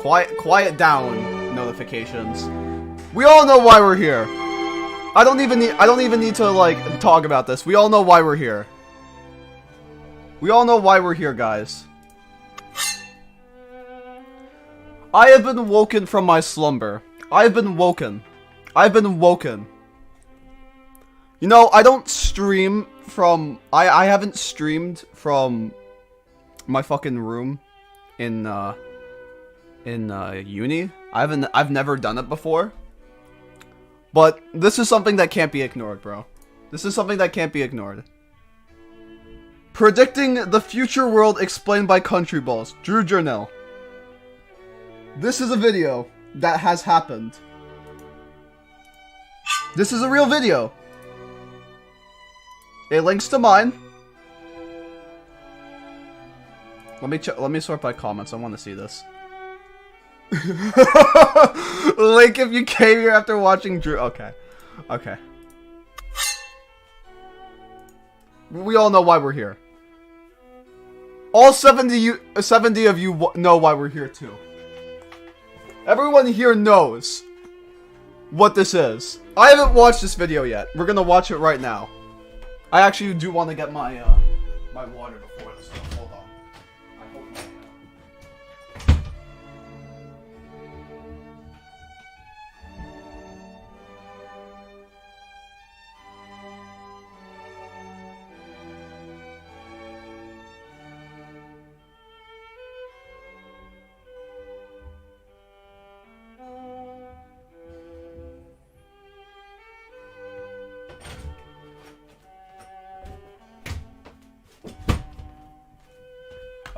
Quiet down, notifications. We all know why we're here. I don't even need to, like, talk about this. We all know why we're here. We all know why we're here, guys. I have been woken from my slumber. I've been woken. I've been woken. You know, I don't stream from... I haven't streamed from my fucking room in uni. I've never done it before. But this is something that can't be ignored, bro. This is something that can't be ignored. Predicting the future world explained by country balls. Durnil. This is a video that has happened. This is a real video. It links to mine. Let me sort by comments. I want to see this. Link if you came here after watching Drew. Okay. Okay. We all know why we're here. All 70 of you know why we're here too. Everyone here knows what this is. I haven't watched this video yet. We're gonna watch it right now. I actually do want to get my my water before this. Hold on. I hope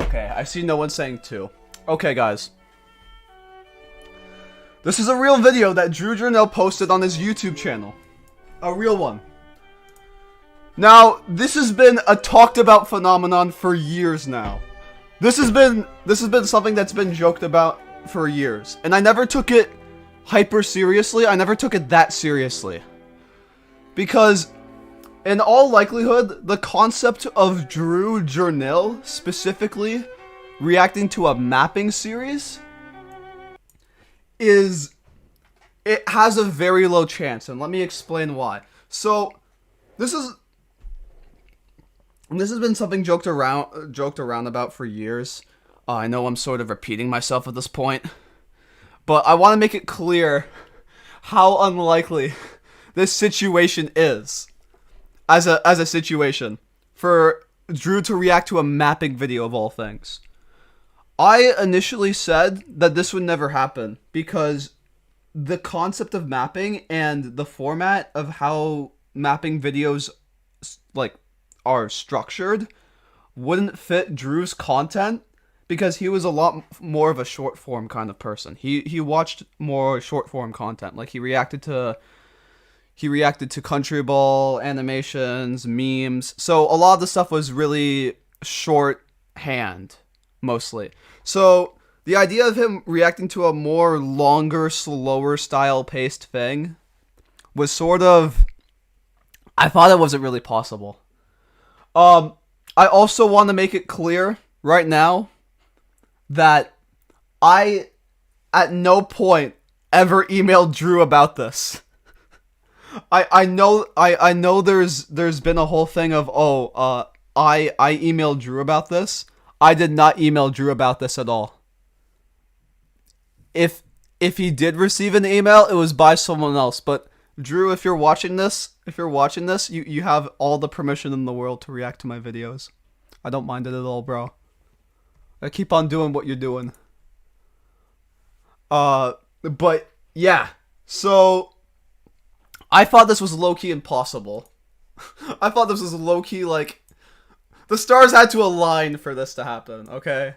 Okay, I see no one saying 2. Okay, guys. This is a real video that Durnil posted on his YouTube channel. A real one. Now, this has been a talked about phenomenon for years now. This has been something that's been joked about for years. And I never took it hyper seriously. I never took it that seriously. Because in all likelihood, the concept of Durnil specifically reacting to a mapping series it has a very low chance, and let me explain why. So, this has been something joked around about for years. I know I'm sort of repeating myself at this point, but I want to make it clear how unlikely this situation is. As a situation for Drew to react to a mapping video of all things. I initially said that this would never happen because the concept of mapping and the format of how mapping videos like are structured wouldn't fit Drew's content because he was a lot more of a short form kind of person. He watched more short form content, like he reacted to country ball animations, memes. So a lot of the stuff was really shorthand, mostly. So the idea of him reacting to a more longer, slower style paced thing was sort of... I thought it wasn't really possible. I also want to make it clear right now that I at no point ever emailed Drew about this. I know there's been a whole thing of I emailed Drew about this. I did not email Drew about this at all. If he did receive an email, it was by someone else. But Drew, if you're watching this, you have all the permission in the world to react to my videos. I don't mind it at all, bro. I keep on doing what you're doing. But yeah. So I thought this was low-key impossible. I thought this was low-key, like... The stars had to align for this to happen, okay?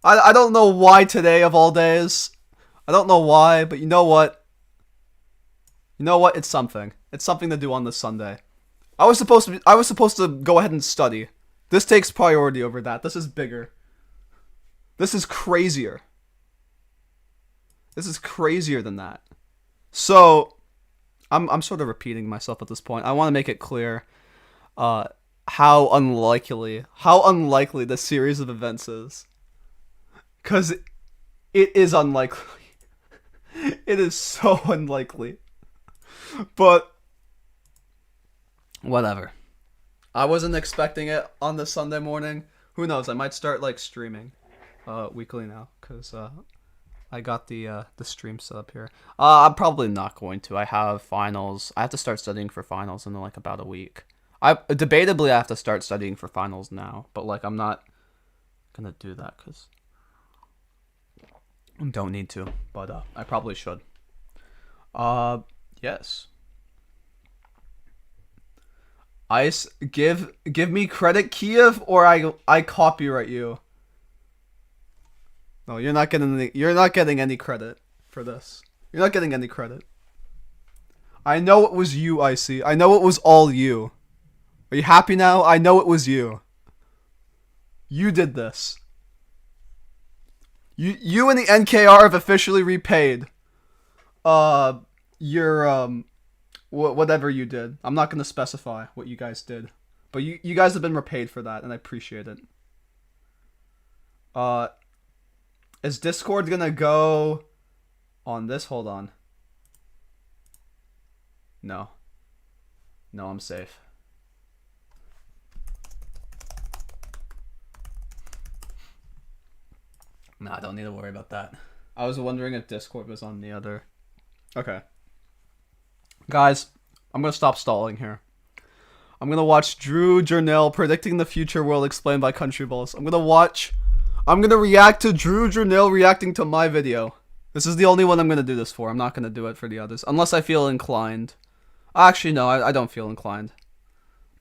I don't know why today, of all days. I don't know why, but you know what? You know what? It's something. It's something to do on this Sunday. I was supposed to go ahead and study. This takes priority over that. This is bigger. This is crazier. This is crazier than that. So... I'm sort of repeating myself at this point. I want to make it clear how unlikely this series of events is. Because It is unlikely. It is so unlikely. But whatever. I wasn't expecting it on the Sunday morning. Who knows? I might start like streaming weekly now cuz I got the stream set up here. I'm probably not going to. I have finals. I have to start studying for finals in like about a week. I debatably I have to start studying for finals now, but like I'm not gonna do that cuz I don't need to, but I probably should. Yes. Ice, give me credit, Kyiv, or I copyright you. No, you're not getting any credit for this. You're not getting any credit. I know it was you, Icy. I know it was all you. Are you happy now? I know it was you. You did this. You and the NKR have officially repaid your whatever you did. I'm not going to specify what you guys did, but you guys have been repaid for that, and I appreciate it. Is Discord going to go on this? Hold on. No, I'm safe. No, I don't need to worry about that. I was wondering if Discord was on the other. Okay. Guys, I'm going to stop stalling here. I'm going to watch Durnil predicting the future world explained by Country Balls. I'm going to react to Durnil reacting to my video. This is the only one I'm going to do this for. I'm not going to do it for the others. Unless I feel inclined. Actually, no, I don't feel inclined.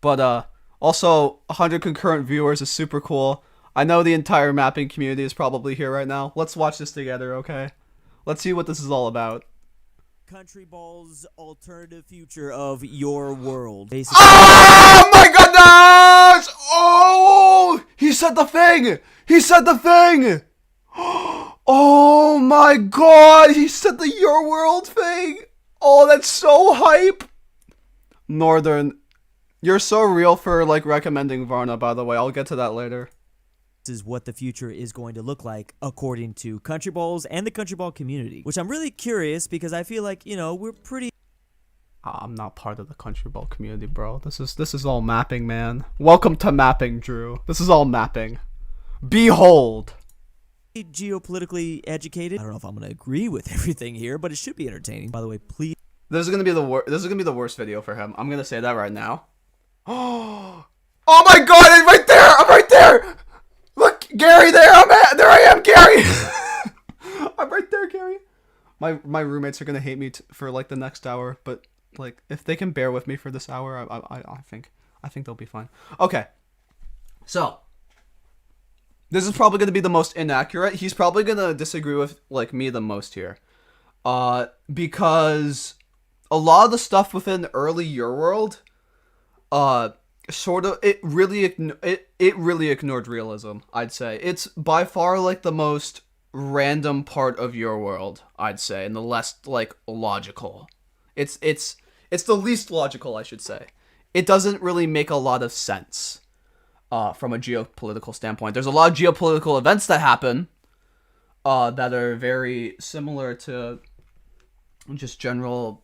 But, also, 100 concurrent viewers is super cool. I know the entire mapping community is probably here right now. Let's watch this together, okay? Let's see what this is all about. Country Ball's alternative future of your world. Basically. Oh my goodness! Oh! He said the thing! He said the thing! Oh my god! He said the your world thing! Oh, that's so hype! Northern. You're so real for, like, recommending Varna, by the way. I'll get to that later. Is what the future is going to look like according to Country Balls and the Country Ball community, which I'm really curious because I feel like, you know, we're pretty. I'm not part of the Country Ball community, bro. This is all mapping, man. Welcome to mapping, Drew. This is all mapping. Behold. Geopolitically educated. I don't know if I'm gonna agree with everything here, but it should be entertaining. By the way, please. This is gonna be the worst video for him. I'm gonna say that right now. Oh my god! I'm right there! I'm right there! Look, Gary, there I am, Gary. I'm right there, Gary. My roommates are gonna hate me for like the next hour, but like if they can bear with me for this hour, I think they'll be fine. Okay, so this is probably gonna be the most inaccurate. He's probably gonna disagree with like me the most here, because a lot of the stuff within early Your World, sort of it really ignored realism. I'd say it's by far like the most random part of Your World, I'd say, and the less like logical. It's the least logical, I should say. It doesn't really make a lot of sense from a geopolitical standpoint. There's a lot of geopolitical events that happen that are very similar to just general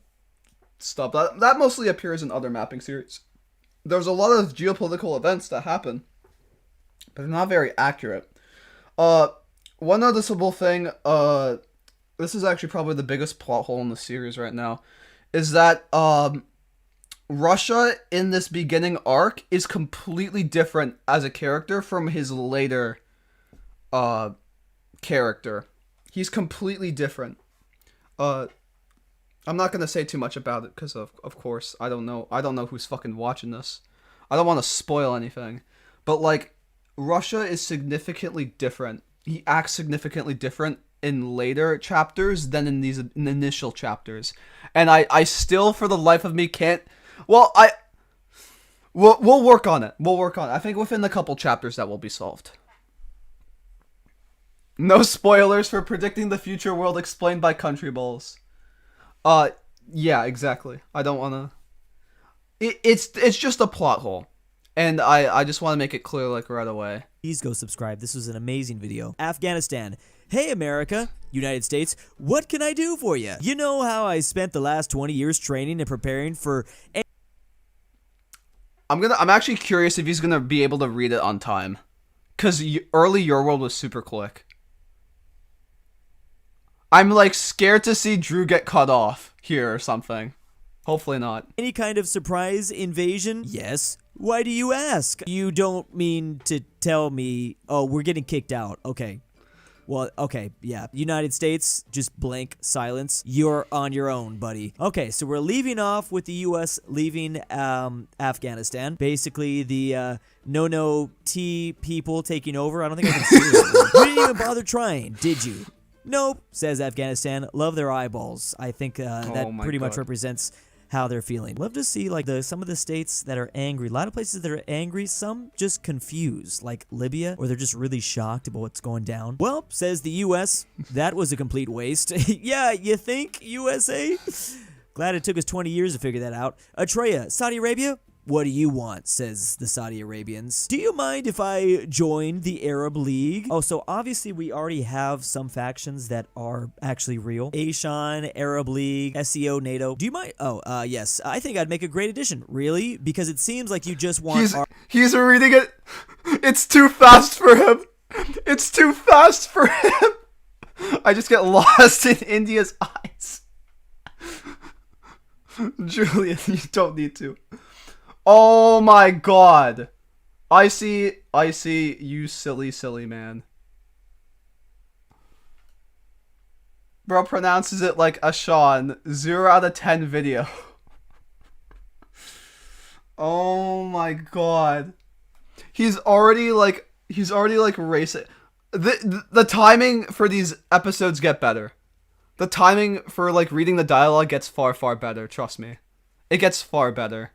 stuff that mostly appears in other mapping series. There's a lot of geopolitical events that happen, but they're not very accurate. One noticeable thing, this is actually probably the biggest plot hole in the series right now, is that Russia in this beginning arc is completely different as a character from his later character. He's completely different. I'm not gonna say too much about it because of course I don't know who's fucking watching this. I don't want to spoil anything, but like Russia is significantly different. He acts significantly different in later chapters than in these initial chapters, and I still for the life of me can't. Well, we'll work on it. We'll work on it. I think within a couple chapters that will be solved. No spoilers for predicting the future world explained by Country Balls. Yeah, exactly. I don't want to. It's just a plot hole, and I just want to make it clear like right away. Please go subscribe. This was an amazing video. Afghanistan. Hey, America, United States, what can I do for you? You know how I spent the last 20 years training and preparing for... I'm actually curious if he's gonna be able to read it on time. Because early Your World was super quick. I'm like scared to see Drew get cut off here or something. Hopefully not. Any kind of surprise invasion? Yes. Why do you ask? You don't mean to tell me, oh, we're getting kicked out. Okay. Well, okay, yeah. United States, just blank silence. You're on your own, buddy. Okay, so we're leaving off with the U.S. leaving Afghanistan. Basically, the no-no-T people taking over. I don't think I can say that. You didn't even bother trying, did you? Nope, says Afghanistan. Love their eyeballs. I think that pretty much represents how they're feeling. Love to see like some of the states that are angry. A lot of places that are angry, some just confused, like Libya, or they're just really shocked about what's going down. Well, says the US, that was a complete waste. Yeah, you think, USA? Glad it took us 20 years to figure that out. Atreya, Saudi Arabia? What do you want, says the Saudi Arabians. Do you mind if I join the Arab League? Oh, so obviously we already have some factions that are actually real. Ashan, Arab League, SEO, NATO. Do you mind? Oh, yes. I think I'd make a great addition. Really? Because it seems like you just want... He's reading it. It's too fast for him. It's too fast for him. I just get lost in India's eyes. Julian, you don't need to. Oh my god. I see, you silly man. Bro pronounces it like Ashan. 0 out of 10 video. Oh my god. He's already like racing. The timing for these episodes get better. The timing for like reading the dialogue gets far better, trust me. It gets far better.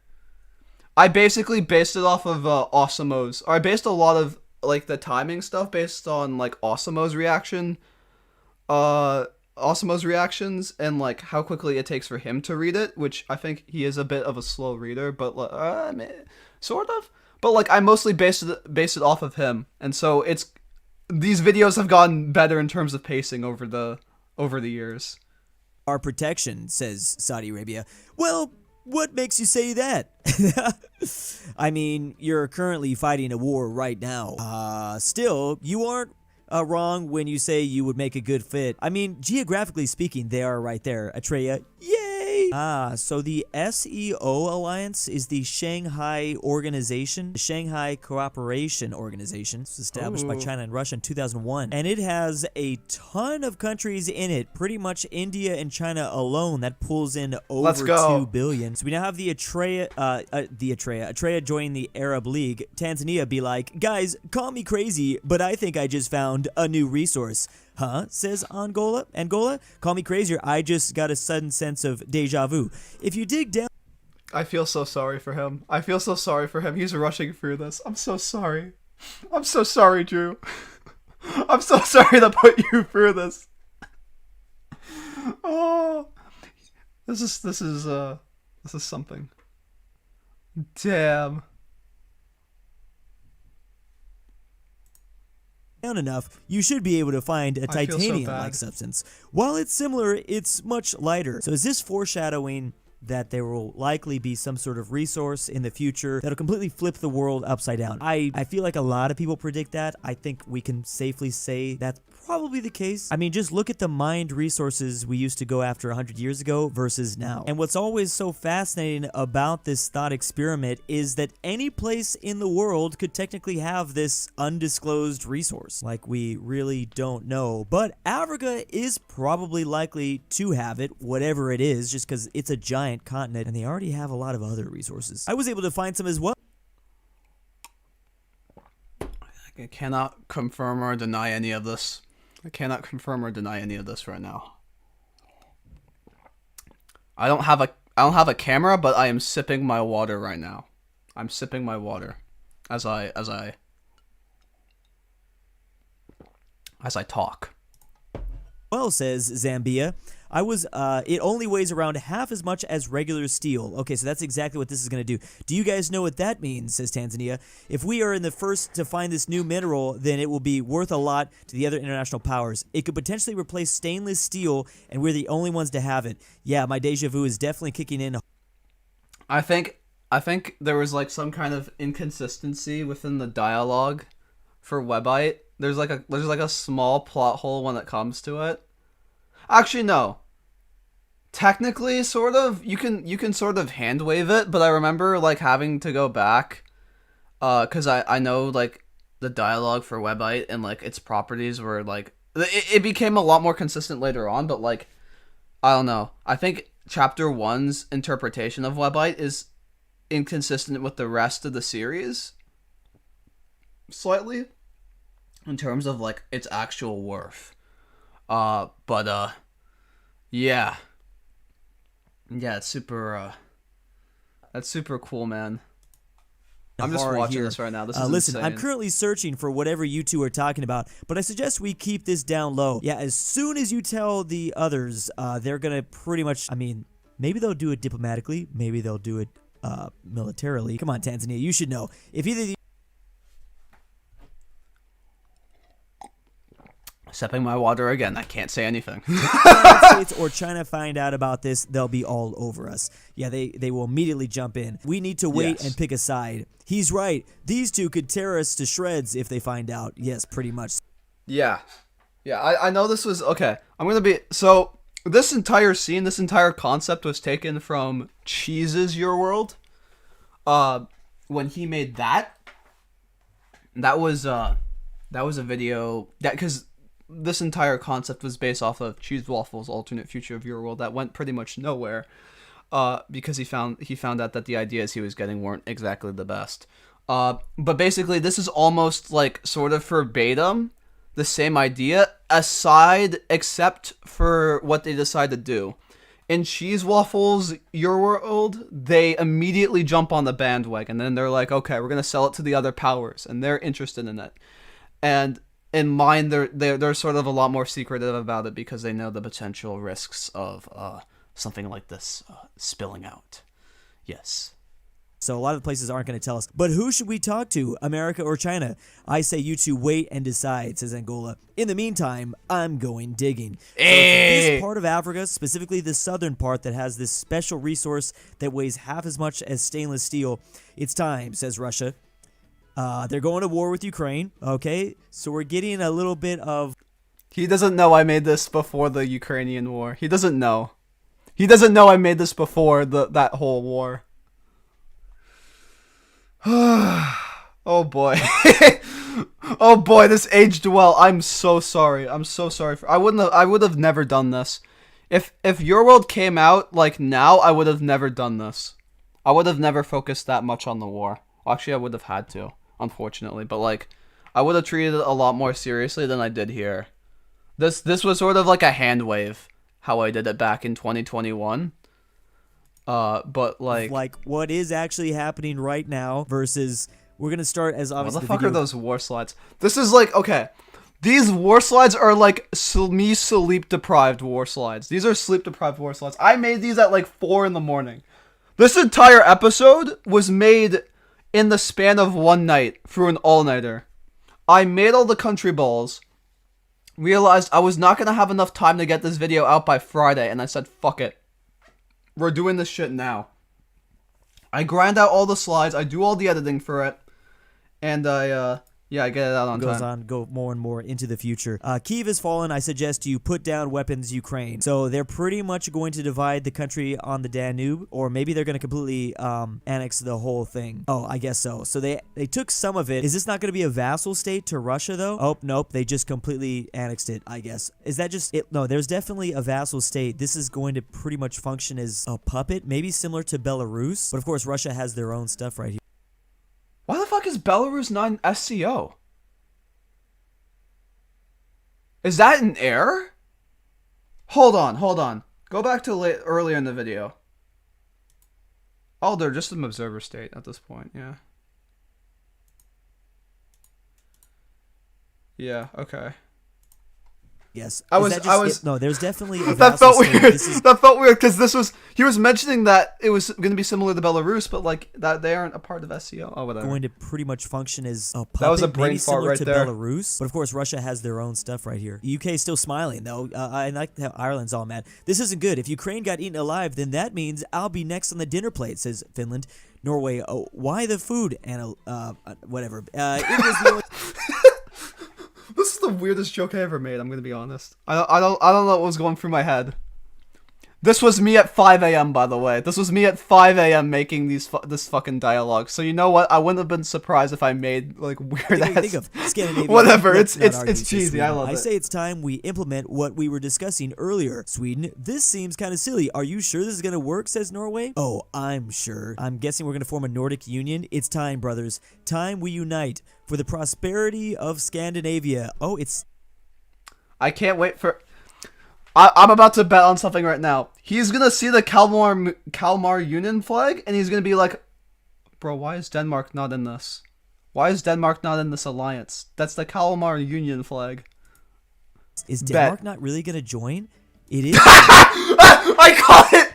I basically based it off of Osimo's, or I based a lot of like the timing stuff based on like Osimo's reactions and like how quickly it takes for him to read it, which I think he is a bit of a slow reader, but sort of. But like I mostly based it off of him, and so these videos have gotten better in terms of pacing over the years. Our protection, says Saudi Arabia. Well, what makes you say that? I mean, you're currently fighting a war right now. Still, you aren't wrong when you say you would make a good fit. I mean, geographically speaking, they are right there. Atreya, yay! So the SEO Alliance is the Shanghai organization, the Shanghai Cooperation Organization. It's established by China and Russia in 2001, and it has a ton of countries in it. Pretty much India and China alone, that pulls in over 2 billion. So we now have the Atreya joining the Arab League. Tanzania be like, guys, call me crazy, but I think I just found a new resource. Huh? Says Angola. Call me crazier. I just got a sudden sense of deja vu. If you dig down... I feel so sorry for him. He's rushing through this. I'm so sorry. I'm so sorry, Drew. I'm so sorry to put you through this. Oh. This is something. Damn. Enough, you should be able to find a titanium-like substance. While it's similar, it's much lighter. So is this foreshadowing that there will likely be some sort of resource in the future that'll completely flip the world upside down? I feel like a lot of people predict that. I think we can safely say that's probably the case. I mean, just look at the mined resources we used to go after 100 years ago versus now. And what's always so fascinating about this thought experiment is that any place in the world could technically have this undisclosed resource. Like, we really don't know. But Africa is probably likely to have it, whatever it is, just because it's a giant continent and they already have a lot of other resources. I was able to find some as well. I cannot confirm or deny any of this. Right now. I don't have a camera, but I am sipping my water right now. I'm sipping my water as I talk. Well, says Zambia, it only weighs around half as much as regular steel. Okay, so that's exactly what this is going to do. Do you guys know what that means, says Tanzania? If we are in the first to find this new mineral, then it will be worth a lot to the other international powers. It could potentially replace stainless steel, and we're the only ones to have it. Yeah, my deja vu is definitely kicking in. I think there was like some kind of inconsistency within the dialogue for Webite. There's like a small plot hole when it comes to it. Actually, no. Technically, sort of, you can sort of hand wave it, but I remember like having to go back, cause I know like the dialogue for Webite and like its properties were like it became a lot more consistent later on, but like I don't know. I think Chapter 1's interpretation of Webite is inconsistent with the rest of the series, slightly, in terms of like its actual worth. Yeah. Yeah, it's super, that's super cool, man. I'm just watching this right now. This is listen, insane. I'm currently searching for whatever you two are talking about, but I suggest we keep this down low. Yeah, as soon as you tell the others, they're gonna pretty much, I mean, maybe they'll do it diplomatically, maybe they'll do it, militarily. Come on, Tanzania, you should know. If either of you Sipping my water again. I can't say anything. United States or China find out about this, they'll be all over us. Yeah, they will immediately jump in. We need to wait and pick a side. He's right. These two could tear us to shreds if they find out. Yes, pretty much. Yeah. I know this was okay. I'm gonna be so. This entire scene, this entire concept was taken from Cheese's Your World. When he made that was a video that because. This entire concept was based off of Cheese Waffle's alternate future of Your World that went pretty much nowhere, because he found out that the ideas he was getting weren't exactly the best. But basically, this is almost like sort of verbatim the same idea, except for what they decide to do. In Cheese Waffle's Your World, they immediately jump on the bandwagon, and they're like, okay, we're gonna sell it to the other powers, and they're interested in it. And in mine, they're sort of a lot more secretive about it because they know the potential risks of something like this spilling out. Yes. So a lot of the places aren't going to tell us. But who should we talk to, America or China? I say you two wait and decide, says Angola. In the meantime, I'm going digging. Hey. So this part of Africa, specifically the southern part that has this special resource that weighs half as much as stainless steel, it's time, says Russia. They're going to war with Ukraine, okay? So we're getting a little bit of... He doesn't know I made this before the Ukrainian war. He doesn't know. He doesn't know I made this before that whole war. Oh boy. Oh boy, this aged well. I'm so sorry. I'm so sorry. I would have never done this. If Your World came out like now, I would have never done this. I would have never focused that much on the war. Well, actually, I would have had to, unfortunately. But like, I would have treated it a lot more seriously than I did here. This was sort of like a hand wave, how I did it back in 2021. But like what is actually happening right now versus we're gonna start as obviously. What the fuck are those war slides? This is like okay. These war slides are like me sleep deprived war slides. These are sleep deprived war slides. I made these at like 4 a.m. This entire episode was made in the span of one night through an all-nighter. I made all the country balls, realized I was not going to have enough time to get this video out by Friday, and I said, fuck it. We're doing this shit now. I grind out all the slides, I do all the editing for it, and I get it out on time. Go more and more into the future. Kyiv has fallen. I suggest you put down weapons, Ukraine. So they're pretty much going to divide the country on the Danube, or maybe they're going to completely annex the whole thing. Oh, I guess so. So they took some of it. Is this not going to be a vassal state to Russia, though? Oh, nope. They just completely annexed it, I guess. Is that just it? No, there's definitely a vassal state. This is going to pretty much function as a puppet, maybe similar to Belarus. But of course, Russia has their own stuff right here. Why the fuck is Belarus not an SCO? Is that an error? Hold on. Go back to earlier in the video. Oh, they're just an observer state at this point, yeah. Yeah, okay. Yes. I Is was- that just I was- it? No, there's definitely a That felt vassal state. weird. This is That felt weird because he was mentioning that it was going to be similar to Belarus, but like that they aren't a part of SCO. Oh, whatever. going to pretty much function as a puppet, That was a brain maybe fart similar right to there. Belarus. But of course, Russia has their own stuff right here. UK is still smiling though. I like how Ireland's all mad. This isn't good. If Ukraine got eaten alive, then that means I'll be next on the dinner plate, says Finland. Norway, oh, why the food? And whatever. It was the only This is the weirdest joke I ever made. I'm gonna be honest. I don't know what was going through my head. This was me at 5 a.m. by the way. This was me at 5 a.m. making this fucking dialogue. So you know what? I wouldn't have been surprised if I made like weird ass. think of Scandinavia. Whatever. Let's It's not argue, says cheesy. I Sweden. love I it. say it's time we implement what we were discussing earlier. Sweden, this seems kind of silly. Are you sure this is gonna work? Says Norway. Oh, I'm sure. I'm guessing we're gonna form a Nordic union. It's time, brothers. Time we unite for the prosperity of Scandinavia. Oh, it's. I can't wait. I'm about to bet on something right now. He's gonna see the Kalmar Union flag, and he's gonna be like, "Bro, why is Denmark not in this? Why is Denmark not in this alliance? That's the Kalmar Union flag." Is Denmark not really gonna join? It is. I caught it.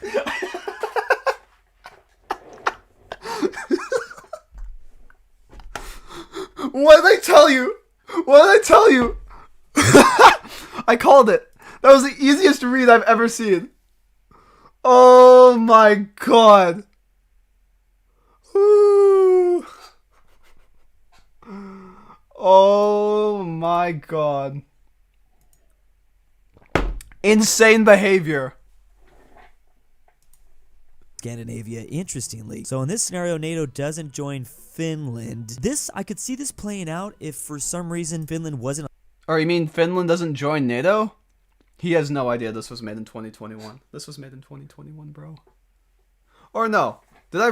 What did I tell you? What did I tell you? I called it. That was the easiest read I've ever seen. Oh my god. Ooh. Oh my god. Insane behavior. Scandinavia, interestingly. So in this scenario, NATO doesn't join Finland. I could see this playing out if for some reason Finland wasn't. Or you mean Finland doesn't join NATO? He has no idea this was made in 2021. This was made in 2021, bro. Or no. Did I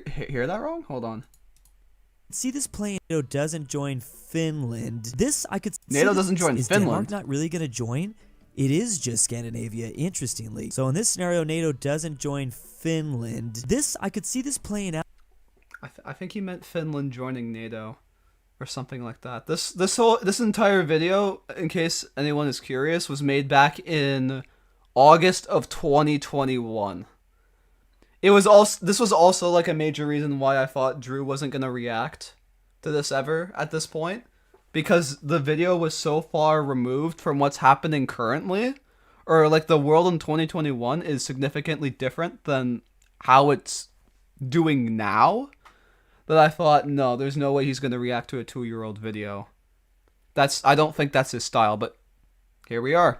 hear that wrong? Hold on. See this playing. NATO doesn't join Finland. I could. NATO doesn't join Is Finland. Denmark not really going to join? It is just Scandinavia, interestingly. So in this scenario, NATO doesn't join Finland. I could see this playing out. I think he meant Finland joining NATO, or something like that. This entire video, in case anyone is curious, was made back in August of 2021. This was also like a major reason why I thought Drew wasn't gonna react to this ever at this point, because the video was so far removed from what's happening currently, or like the world in 2021 is significantly different than how it's doing now, that I thought, no, there's no way he's gonna react to a 2-year-old video. I don't think that's his style, but here we are.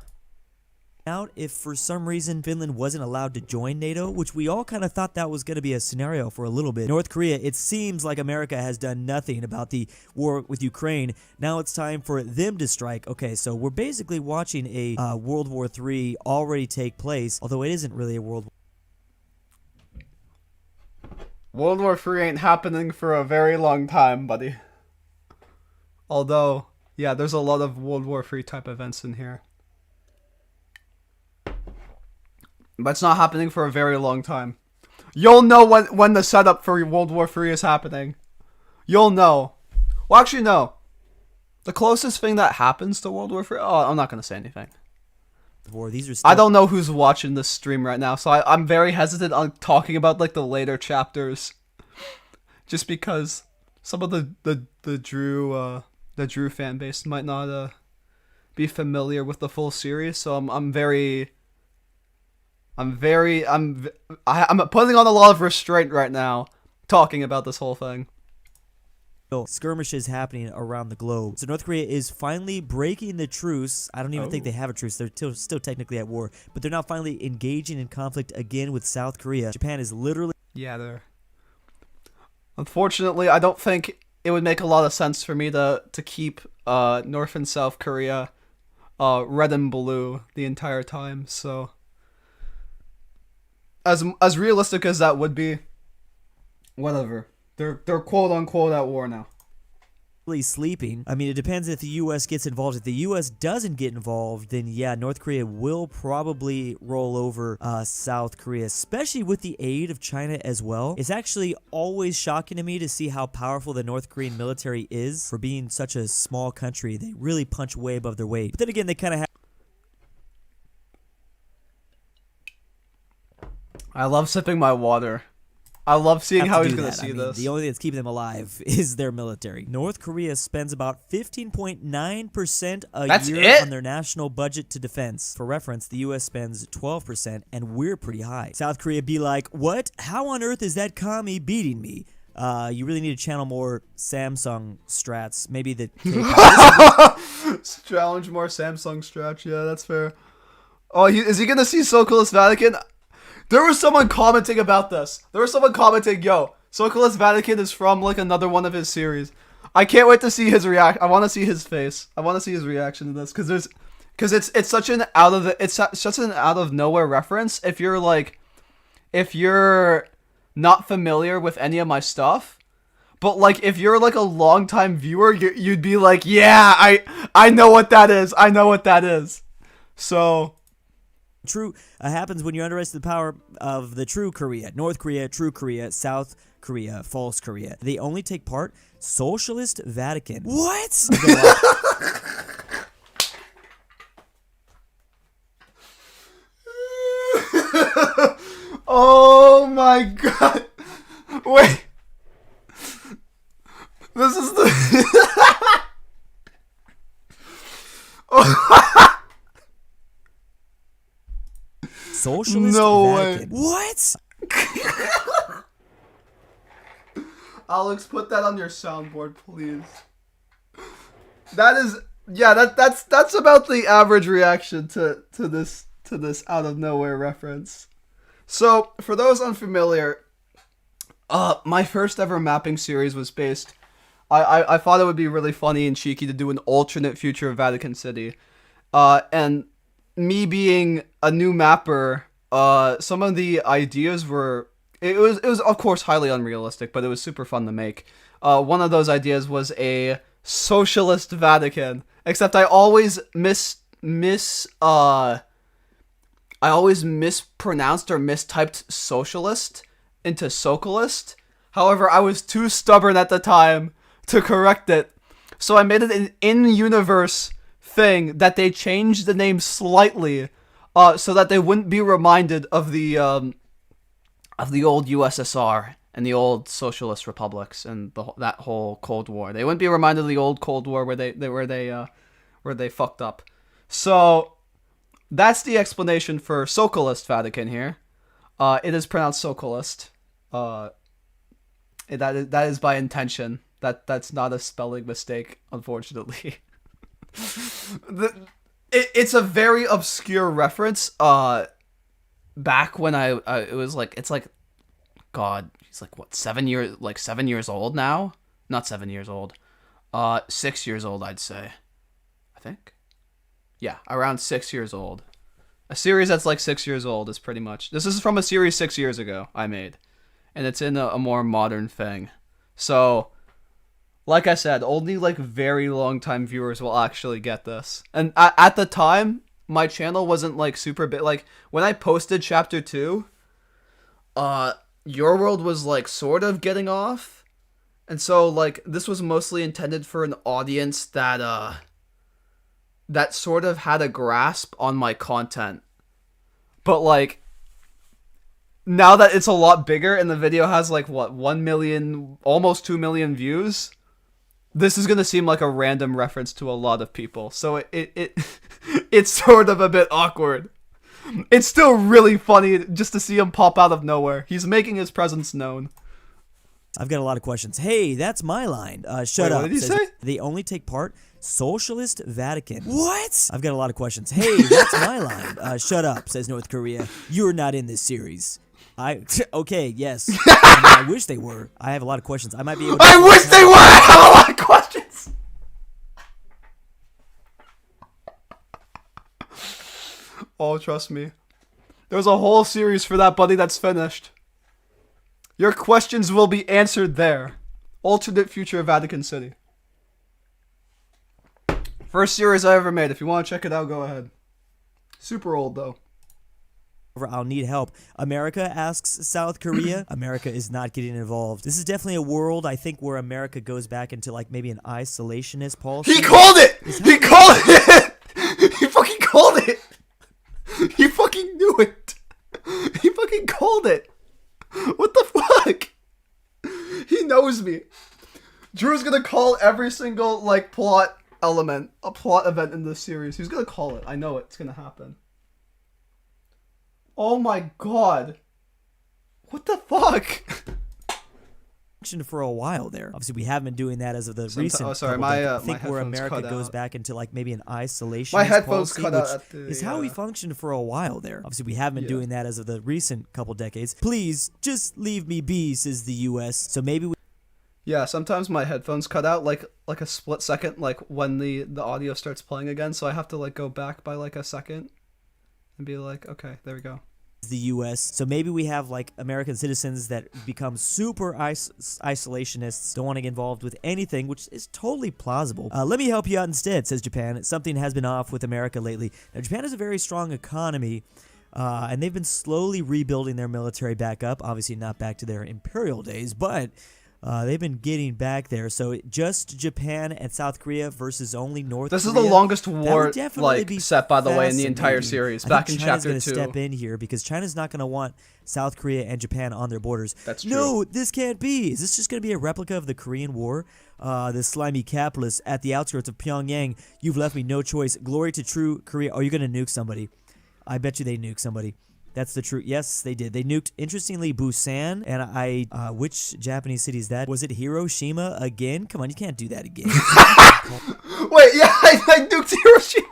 Out if for some reason Finland wasn't allowed to join NATO, which we all kind of thought that was going to be a scenario for a little bit. North Korea, it seems like America has done nothing about the war with Ukraine. Now it's time for them to strike. Okay, so we're basically watching a World War III already take place, although it isn't really a World War. World War III ain't happening for a very long time, buddy. Although, yeah, there's a lot of World War III type events in here. But it's not happening for a very long time. You'll know when the setup for World War III is happening. You'll know. Well, actually, no. The closest thing that happens to World War III... Oh, I'm not going to say anything. These are still. I don't know who's watching this stream right now, so I'm very hesitant on talking about like the later chapters. Just because some of the Drew fan base might not be familiar with the full series, so I'm putting on a lot of restraint right now talking about this whole thing. Skirmishes happening around the globe. So North Korea is finally breaking the truce. I don't even think they have a truce. They're still technically at war, but they're now finally engaging in conflict again with South Korea. Japan is literally. Yeah, they're. Unfortunately, I don't think it would make a lot of sense for me to keep North and South Korea red and blue the entire time. So as realistic as that would be, whatever. They're quote unquote at war now. Sleeping. I mean, it depends if the U.S. gets involved. If the U.S. doesn't get involved, then yeah, North Korea will probably roll over South Korea, especially with the aid of China as well. It's actually always shocking to me to see how powerful the North Korean military is for being such a small country. They really punch way above their weight. But then again, they kind of have. I love sipping my water. I love seeing how he's do gonna that. see I mean, this. The only thing that's keeping them alive is their military. North Korea spends about 15.9% That's year it? on their national budget to defense. For reference, the U.S. spends 12%, and we're pretty high. South Korea be like, what? How on earth is that commie beating me? You really need to channel more Samsung strats. Maybe the Challenge more Samsung stretch. Yeah, that's fair. Oh, is he gonna see Socialist Vatican? There was someone commenting about this. There was someone commenting, yo, Socialist Vatican is from like another one of his series. I can't wait to see his react. I want to see his face. I want to see his reaction to this because it's such an such an out of nowhere reference. If you're not familiar with any of my stuff, but like if you're like a longtime viewer, you'd be like, yeah, I know what that is. I know what that is. So. true happens when you underestimate the power of the true Korea. North Korea, true Korea, South Korea, false Korea. They only take part Socialist Vatican. What? Oh my god. Wait. This is the Socialist No Vatican. way. What? Alex, put that on your soundboard, please. That is, yeah, that's about the average reaction to this out of nowhere reference. So, for those unfamiliar, my first ever mapping series was based. I thought it would be really funny and cheeky to do an alternate future of Vatican City, and me being a new mapper, some of the ideas were. It was of course highly unrealistic, but it was super fun to make. One of those ideas was a socialist Vatican, except I always mispronounced or mistyped socialist into socialist. However, I was too stubborn at the time to correct it, so I made it an in-universe thing that they changed the name slightly, so that they wouldn't be reminded of the old USSR and the old socialist republics and that whole Cold War. They wouldn't be reminded of the old Cold War where they fucked up. So that's the explanation for Socialist Vatican here. It is pronounced Socialist. That is by intention. That's not a spelling mistake, unfortunately. It's a very obscure reference. Back when it was like, it's like, God, he's like what, 7 years old now? Not 7 years old. 6 years old, I'd say. I think. Yeah, around 6 years old. A series that's like 6 years old is pretty much. This is from a series 6 years ago I made, and it's in a more modern thing. So, like I said, only like very long time viewers will actually get this. And at the time, my channel wasn't like super big. Like when I posted chapter 2, Your World was like sort of getting off. And so like this was mostly intended for an audience that sort of had a grasp on my content. But like now that it's a lot bigger and the video has like what, 1 million, almost 2 million views, this is going to seem like a random reference to a lot of people. So it's sort of a bit awkward. It's still really funny just to see him pop out of nowhere. He's making his presence known. I've got a lot of questions. Hey, that's my line. Shut Wait, up. what did he Says, say? They only take part Socialist Vatican. What? I've got a lot of questions. Hey, that's my line. Shut up, says North Korea. You're not in this series. Okay, yes. I wish they were. I have a lot of questions. I might be able to. I wish they were! I have a lot of questions! Oh, trust me. There's a whole series for that, buddy, that's finished. Your questions will be answered there. Alternate future of Vatican City. First series I ever made. If you want to check it out, go ahead. Super old, though. I'll need help. America asks South Korea. America is not getting involved. This is definitely a world, I think, where America goes back into like maybe an isolationist policy. He called it! He called it! He fucking called it! He fucking knew it! He fucking called it! is gonna call every single like plot event in this series. He's gonna call it. I know it's gonna happen. Oh my god. What the fuck? For a while there. Obviously, we haven't been doing that as of the recent. Oh, sorry, I my think where headphones America cut goes out. back into like maybe an isolation. My headphones policy, cut out at the, is how we functioned for a while there. Obviously, we haven't been doing that as of the recent couple decades. Please just leave me be, says the U.S. So maybe we. Yeah, sometimes my headphones cut out like a split second, like when the audio starts playing again. So I have to like go back by like a second and be like, okay, there we go. The U.S. So maybe we have like American citizens that become super isolationists, don't want to get involved with anything, which is totally plausible. Let me help you out instead, says Japan. Something has been off with America lately. Now, Japan has a very strong economy, and they've been slowly rebuilding their military back up. Obviously not back to their imperial days, but they've been getting back there. So just Japan and South Korea versus only North Korea. This is the longest war like be set, by the way, in the entire series. Back in China's chapter 2. China's going to step in here because China's not going to want South Korea and Japan on their borders. That's true. No, this can't be. Is this just going to be a replica of the Korean War? The slimy capitalists at the outskirts of Pyongyang. You've left me no choice. Glory to true Korea. Are you going to nuke somebody? I bet you they nuke somebody. That's the truth. Yes, they did. They nuked, interestingly, Busan, and which Japanese city is that? Was it Hiroshima again? Come on, you can't do that again. Wait, yeah, I nuked Hiroshima.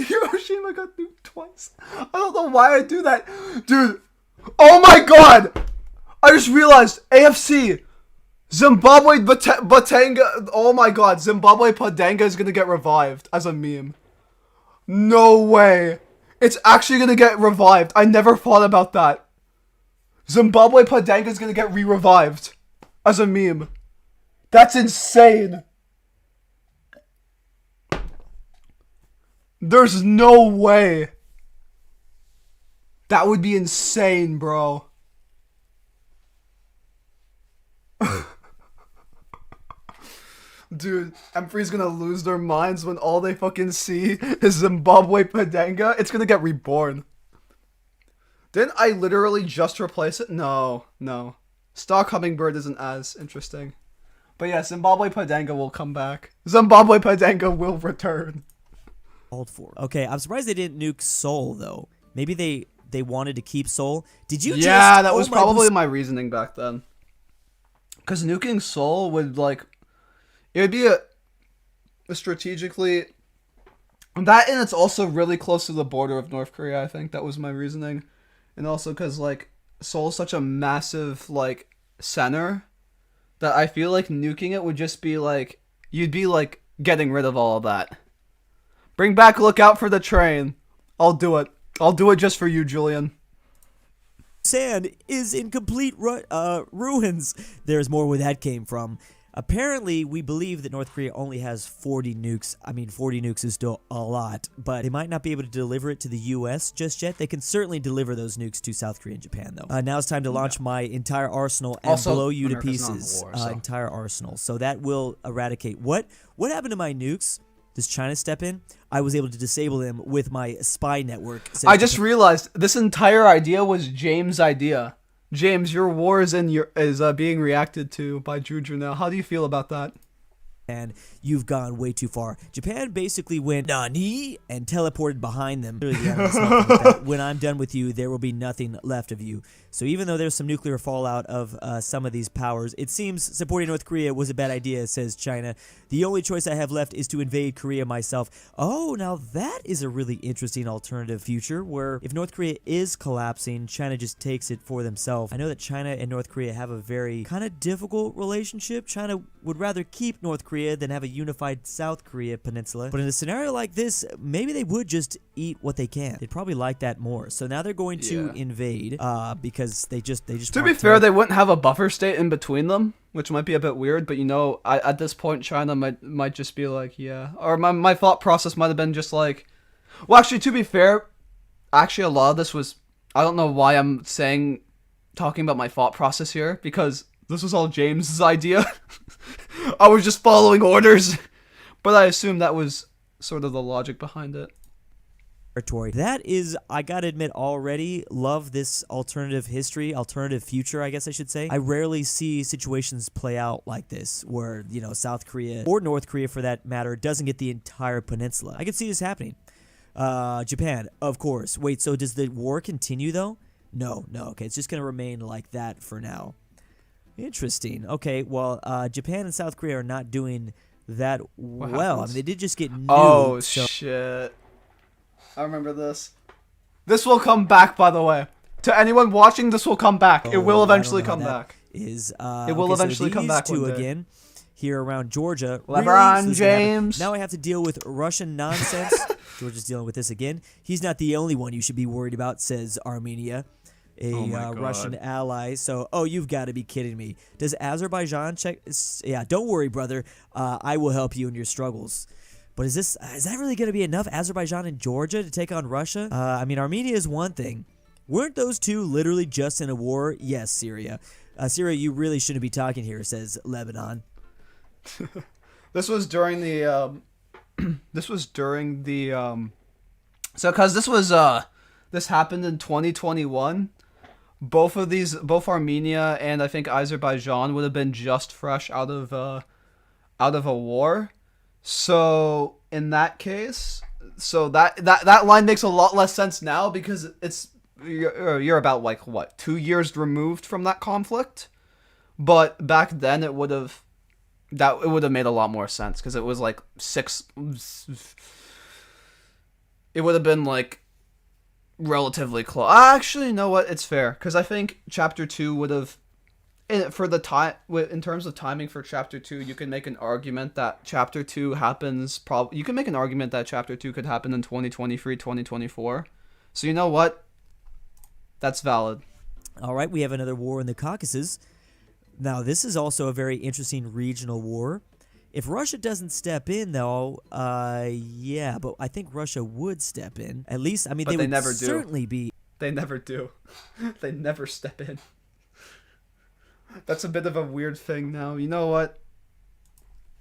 Hiroshima got nuked twice. I don't know why I do that. Dude, oh my god! I just realized, AFC, Zimbabwe Batanga, oh my god, Zimbabwe Padanga is gonna get revived as a meme. No way. It's actually gonna get revived. I never thought about that. Zimbabwe Padanga is gonna get re-revived as a meme. That's insane. There's no way. That would be insane, bro. Dude, Emfrey's gonna lose their minds when all they fucking see is Zimbabwe Padanga. It's gonna get reborn. Didn't I literally just replace it? No. Stock Hummingbird isn't as interesting. But yeah, Zimbabwe Padanga will come back. Zimbabwe Padanga will return. Called for. Okay, I'm surprised they didn't nuke Seoul, though. Maybe they wanted to keep Seoul. Did you Yeah, that was probably my reasoning back then. Because nuking Seoul would, like... It would be a strategically... That, and it's also really close to the border of North Korea, I think. That was my reasoning. And also because, like, Seoul is such a massive, like, center that I feel like nuking it would just be, like... You'd be, like, getting rid of all of that. Bring back Lookout for the Train. I'll do it. I'll do it just for you, Julian. Sand is in complete ruins. There's more where that came from. Apparently, we believe that North Korea only has 40 nukes. I mean, 40 nukes is still a lot, but they might not be able to deliver it to the U.S. just yet. They can certainly deliver those nukes to South Korea and Japan, though. Now it's time to launch my entire arsenal and also blow you America's to pieces. Entire arsenal. So that will eradicate. What happened to my nukes? Does China step in? I was able to disable them with my spy network. I just realized this entire idea was James' idea. James, your war is being reacted to by Juju now. How do you feel about that? And you've gone way too far. Japan basically went Nani and teleported behind them. When I'm done with you, there will be nothing left of you. So even though there's some nuclear fallout of some of these powers, it seems supporting North Korea was a bad idea, says China. The only choice I have left is to invade Korea myself. Oh, now that is a really interesting alternative future where if North Korea is collapsing, China just takes it for themselves. I know that China and North Korea have a very kind of difficult relationship. China would rather keep North Korea than have a unified South Korea peninsula. But in a scenario like this, maybe they would just eat what they can. They'd probably like that more. So now they're going to invade because they just to be fair, they wouldn't have a buffer state in between them, which might be a bit weird. But you know, at this point, China might just be like, yeah. Or my thought process might have been just like, well, actually, to be fair, actually a lot of this was, I don't know why I'm talking about my thought process here, because this was all James's idea. I was just following orders. But I assume that was sort of the logic behind it. territory. That is, I gotta admit, already love this alternative history, alternative future, I guess I should say. I rarely see situations play out like this, where, you know, South Korea, or North Korea for that matter, doesn't get the entire peninsula. I could see this happening. Japan, of course. Wait, so does the war continue, though? No, okay, it's just gonna remain like that for now. Interesting. Okay, well, Japan and South Korea are not doing that well. I mean, they did just get nuked. Oh, shit. I remember this. This will come back, by the way. To anyone watching, this will come back. It will eventually come back. It will eventually come back one one day. Again, here around Georgia. LeBron really? James. Now I have to deal with Russian nonsense. Georgia's dealing with this again. He's not the only one you should be worried about, says Armenia, a Russian ally. So, you've got to be kidding me. Does Azerbaijan check? Yeah, don't worry, brother. I will help you in your struggles. But is that really going to be enough, Azerbaijan and Georgia, to take on Russia? I mean, Armenia is one thing. Weren't those two literally just in a war? Yes, Syria. Syria, you really shouldn't be talking here, says Lebanon. This was during the so because this happened in 2021. Both Armenia and I think Azerbaijan would have been just fresh out of a war. So in that case, that line makes a lot less sense now, because you're about like what, 2 years removed from that conflict. But back then it would have made a lot more sense, because it was like it would have been like relatively close. Actually, you know what? It's fair, because I think Chapter 2 would have, for the time, in terms of timing for Chapter 2, you can make an argument that Chapter 2 happens. You can make an argument that Chapter 2 could happen in 2023, 2024. So you know what? That's valid. All right, we have another war in the Caucasus. Now, this is also a very interesting regional war. If Russia doesn't step in, though, yeah, but I think Russia would step in. At least, I mean, they would never certainly be. They never do. They never step in. That's a bit of a weird thing now. You know what?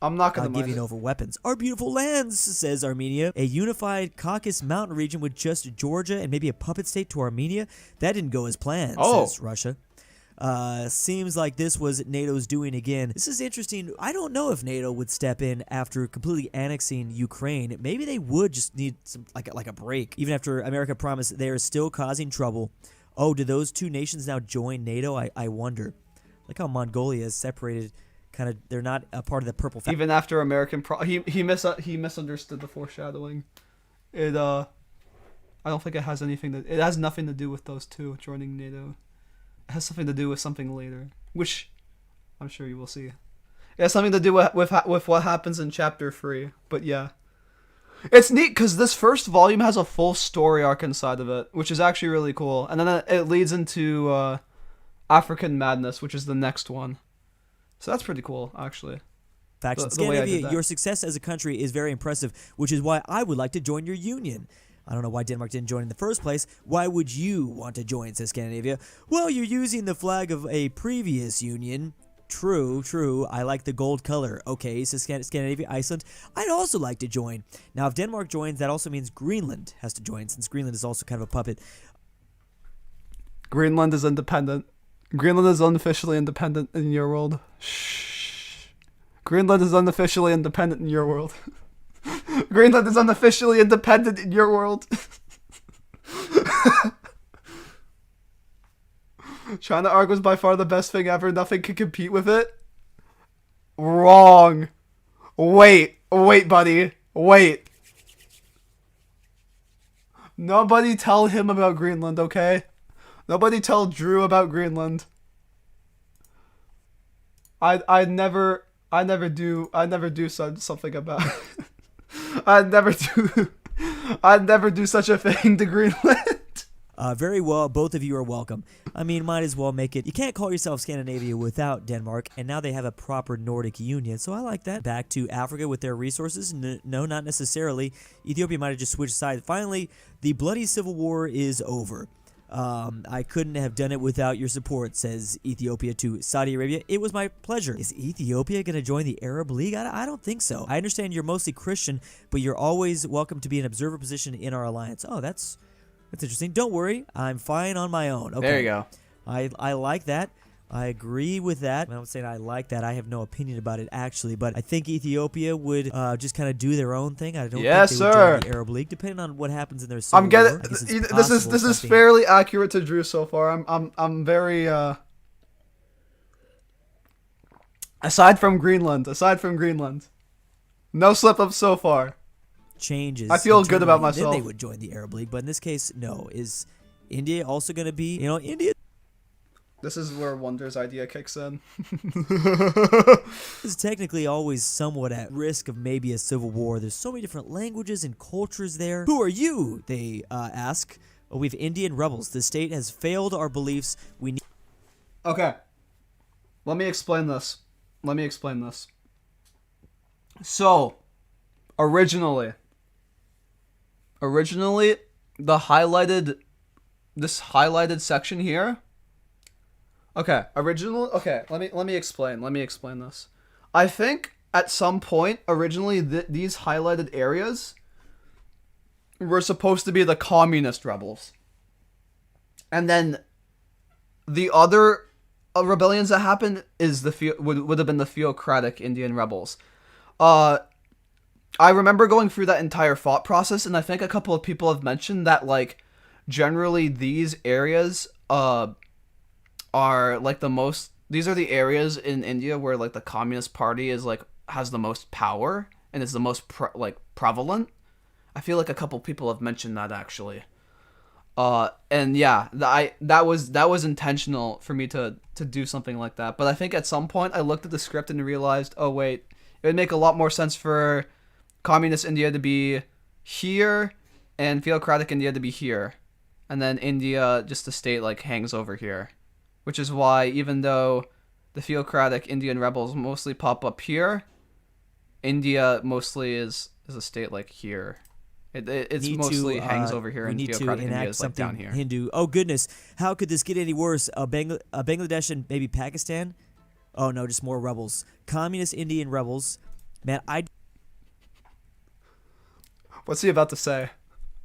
I'm not going to giving over weapons. Our beautiful lands, says Armenia. A unified Caucasus mountain region with just Georgia and maybe a puppet state to Armenia. That didn't go as planned, says Russia. Seems like this was NATO's doing again. This is interesting. I don't know if NATO would step in after completely annexing Ukraine. Maybe they would just need some like a break. Even after America promised they are still causing trouble. Oh, do those two nations now join NATO? I wonder. Like how Mongolia is separated. Kind of, they're not a part of the purple family. Even after American he misunderstood the foreshadowing. I don't think it has it has nothing to do with those two joining NATO. It has something to do with something later, which I'm sure you will see. It has something to do with what happens in Chapter 3. But yeah, it's neat because this first volume has a full story arc inside of it, which is actually really cool. And then it leads into African Madness, which is the next one. So that's pretty cool, actually. Scandinavia, your success as a country is very impressive, which is why I would like to join your union. I don't know why Denmark didn't join in the first place. Why would you want to join, says Scandinavia? Well, you're using the flag of a previous union. True. I like the gold color. Okay, says Scandinavia. Iceland, I'd also like to join. Now, if Denmark joins, that also means Greenland has to join, since Greenland is also kind of a puppet. Greenland is independent. Greenland is unofficially independent in your world. Shh. Greenland is unofficially independent in your world. Greenland is unofficially independent in your world. China Arc was by far the best thing ever. Nothing could compete with it. Wrong. Wait, buddy. Wait. Nobody tell him about Greenland, okay? Nobody tell Drew about Greenland. I'd never do something about it. I'd never do such a thing to Greenland. Very well, both of you are welcome. I mean, might as well make it. You can't call yourself Scandinavia without Denmark, and now they have a proper Nordic union, so I like that. Back to Africa with their resources? No, not necessarily. Ethiopia might have just switched sides. Finally, the bloody civil war is over. I couldn't have done it without your support, says Ethiopia to Saudi Arabia. It was my pleasure. Is Ethiopia going to join the Arab League? I don't think so. I understand you're mostly Christian, but you're always welcome to be an observer position in our alliance. Oh, that's interesting. Don't worry. I'm fine on my own. Okay. There you go. I like that. I agree with that. I'm not saying I like that. I have no opinion about it, actually. But I think Ethiopia would just kind of do their own thing. I don't think they would join the Arab League, depending on what happens in their civil I'm getting. war. This is fairly accurate to Drew so far. I'm very. Aside from Greenland, no slip ups so far. Changes. I feel good about myself. Then they would join the Arab League, but in this case, no. Is India also going to be? India. This is where Wonder's idea kicks in. Is technically always somewhat at risk of maybe a civil war. There's so many different languages and cultures there. Who are you? They ask. Oh, we have Indian rebels. The state has failed our beliefs. We need. Okay. Let me explain this. So, originally, the highlighted section here. Okay, let me explain this. I think at some point, originally, these highlighted areas were supposed to be the communist rebels. And then the other rebellions that happened is would have been the theocratic Indian rebels. I remember going through that entire thought process, and I think a couple of people have mentioned that, like, generally these areas, are like these are the areas in India where like the Communist Party is like has the most power and is the most prevalent. I feel like a couple people have mentioned that actually. And yeah, that was intentional for me to do something like that. But I think at some point I looked at the script and realized, oh wait, it would make a lot more sense for Communist India to be here and theocratic India to be here, and then India, just the state, like hangs over here. Which is why, even though the theocratic Indian rebels mostly pop up here, India mostly is a state like here. It's mostly hangs over here, and theocratic India is like down here. Hindu. Oh goodness, how could this get any worse? Bangladesh and maybe Pakistan? Oh no, just more rebels. Communist Indian rebels. Man, What's he about to say?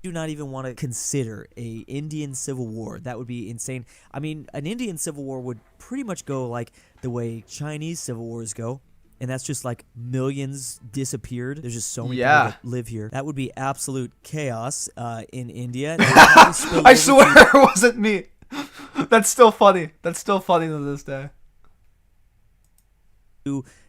Do not even want to consider a Indian civil war. That would be insane. I mean, an Indian civil war would pretty much go like the way Chinese civil wars go, and that's just like millions disappeared. There's just so many people that live here. That would be absolute chaos in India. I swear it wasn't me. That's still funny. To this day.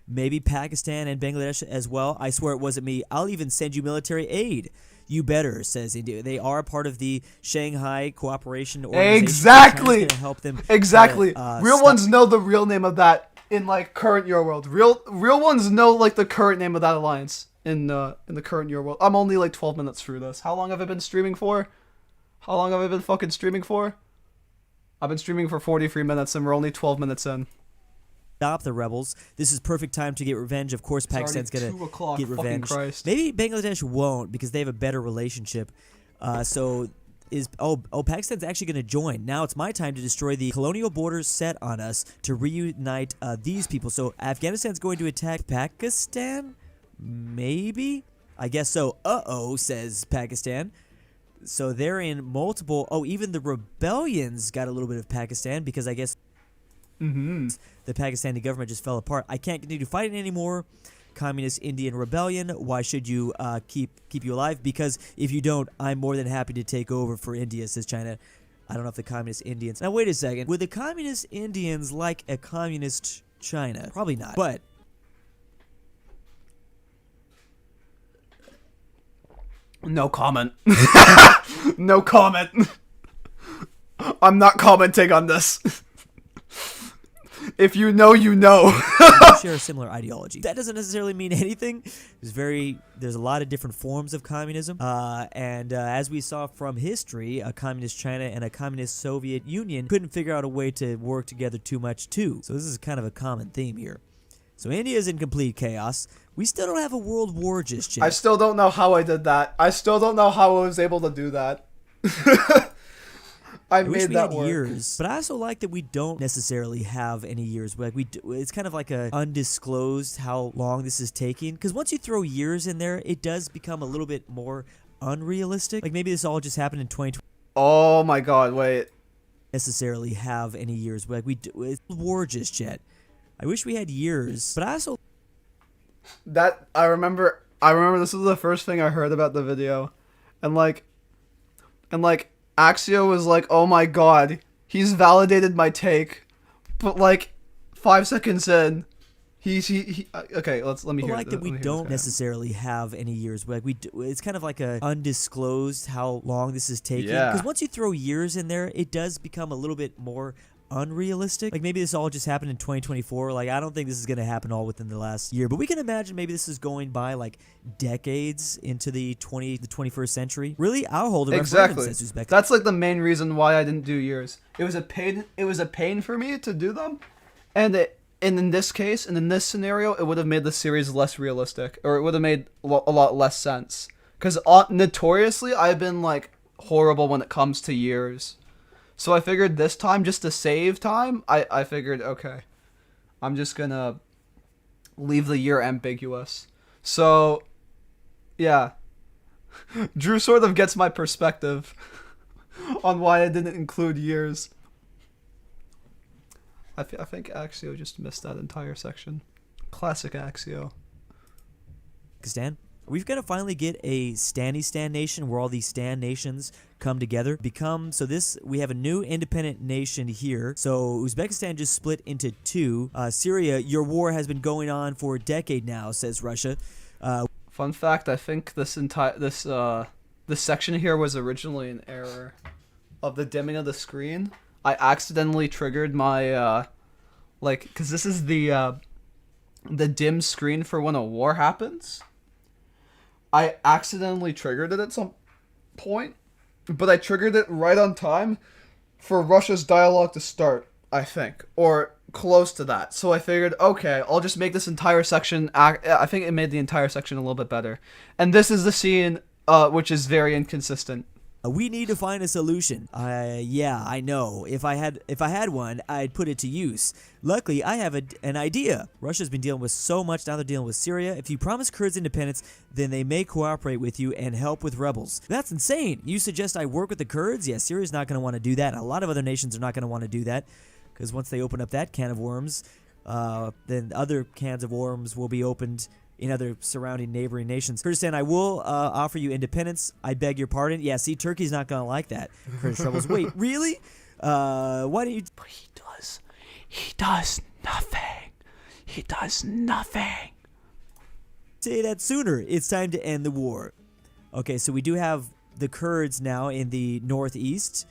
Maybe Pakistan and Bangladesh as well. I swear it wasn't me. I'll even send you military aid. You better, says India. They are part of the Shanghai Cooperation Organization. Exactly. Help them. Exactly. Real ones know the real name of that in like current Your World. Real ones know like the current name of that alliance in the current Your World. I'm only like 12 minutes through this. How long have I been streaming for? How long have I been fucking streaming for? I've been streaming for 43 minutes and we're only 12 minutes in. Stop the rebels. This is perfect time to get revenge. Of course, Pakistan's going to get revenge. Christ. Maybe Bangladesh won't because they have a better relationship. Pakistan's actually going to join. Now it's my time to destroy the colonial borders set on us to reunite these people. So Afghanistan's going to attack Pakistan? Maybe? I guess so. Uh-oh, says Pakistan. So they're in multiple... Oh, even the rebellions got a little bit of Pakistan because I guess... The Pakistani government just fell apart. I can't continue fighting anymore. Communist Indian rebellion. Why should you keep you alive? Because if you don't, I'm more than happy to take over for India, says China. I don't know if the communist Indians... Now, wait a second. Would the communist Indians like a communist China? Probably not. But... No comment. No comment. I'm not commenting on this. If you know, you know. Share a similar ideology. That doesn't necessarily mean anything. There's a lot of different forms of communism. As we saw from history, a communist China and a communist Soviet Union couldn't figure out a way to work together too much too. So this is kind of a common theme here. So India is in complete chaos. We still don't have a world war just yet. I still don't know how I did that. I still don't know how I was able to do that. I wish we had years, but I also like that we don't necessarily have any years. Like it's kind of like a undisclosed how long this is taking. Because once you throw years in there, it does become a little bit more unrealistic. Like maybe this all just happened in 2020. Oh my God! Wait. Necessarily have any years. Like it's war just yet. I wish we had years, but I also That I remember this was the first thing I heard about the video, and like Axio was like, "Oh my God, he's validated my take," but like 5 seconds in, he okay. Let me hear. Like that we don't necessarily have any years. Like it's kind of like a undisclosed how long this is taking. Yeah. Because once you throw years in there, it does become a little bit more unrealistic. Like maybe this all just happened in 2024. Like I don't think this is going to happen all within the last year, but we can imagine maybe this is going by like decades into the 21st century. Really, I'll hold a referendum, says Uzbek. That's like the main reason why I didn't do years. It was a pain for me to do them, and in this case and in this scenario, it would have made the series less realistic, or it would have made a lot less sense. Because notoriously, I've been like horrible when it comes to years. So I figured this time, just to save time, I figured, okay, I'm just gonna leave the year ambiguous. So, yeah. Drew sort of gets my perspective on why I didn't include years. I think Axio just missed that entire section. Classic Axio. Stan, we've got to finally get a Stanistan nation where all these Stan nations come together. We have a new independent nation here. So Uzbekistan just split into two. Syria, your war has been going on for a decade now, says Russia. Fun fact, I think this section here was originally an error of the dimming of the screen. I accidentally triggered my because this is the dim screen for when a war happens. I accidentally triggered it at some point, but I triggered it right on time for Russia's dialogue to start, I think, or close to that. So I figured, okay, I'll just make this entire section, I think it made the entire section a little bit better. And this is the scene, which is very inconsistent. We need to find a solution. Yeah, I know. If I had one, I'd put it to use. Luckily, I have an idea. Russia's been dealing with so much, now they're dealing with Syria. If you promise Kurds independence, then they may cooperate with you and help with rebels. That's insane. You suggest I work with the Kurds? Yeah, Syria's not going to want to do that. A lot of other nations are not going to want to do that, because once they open up that can of worms, then other cans of worms will be opened in other surrounding neighboring nations. Kurdistan, I will offer you independence. I beg your pardon. Yeah, see, Turkey's not going to like that. Kurdish rebels. Wait, really? Why don't you... But he does nothing. He does nothing. Say that sooner. It's time to end the war. Okay, so we do have the Kurds now in the northeast.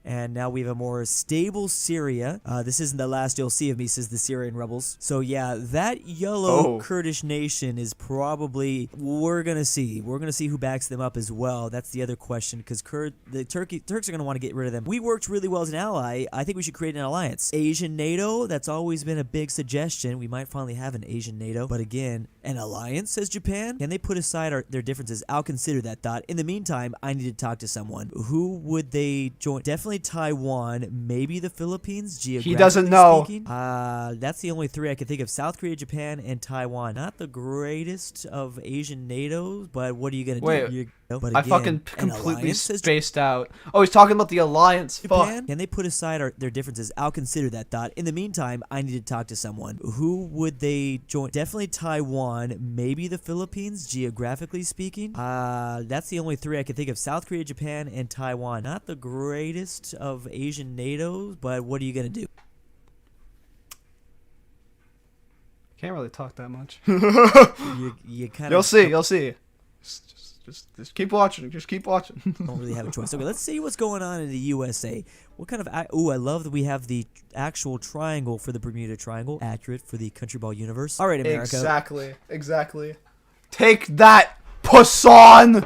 And now we have a more stable Syria. This isn't the last you'll see of me, says the Syrian rebels. So yeah, that yellow Kurdish nation is probably, we're going to see. We're going to see who backs them up as well. That's the other question, because the Turks are going to want to get rid of them. We worked really well as an ally. I think we should create an alliance. Asian NATO, that's always been a big suggestion. We might finally have an Asian NATO. But again, an alliance, says Japan. Can they put aside their differences? I'll consider that thought. In the meantime, I need to talk to someone. Who would they join? Definitely Taiwan, maybe the Philippines, geographically he doesn't know. Speaking. That's the only three I can think of. South Korea, Japan, and Taiwan. Not the greatest of Asian NATOs, but what are you going to do? But again, I fucking completely spaced out. Oh, he's talking about the alliance. Japan? Fuck. Can they put aside their differences? I'll consider that thought. In the meantime, I need to talk to someone. Who would they join? Definitely Taiwan, maybe the Philippines, geographically speaking. That's the only three I can think of. South Korea, Japan, and Taiwan. Not the greatest of Asian NATOs, but what are you going to do? Can't really talk that much. you kind of... You'll see. Just keep watching. Don't really have a choice. Okay, let's see what's going on in the USA. What kind of... Ooh, I love that we have the actual triangle for the Bermuda Triangle. Accurate for the Country Ball universe. All right, America. Exactly. Take that, Poisson!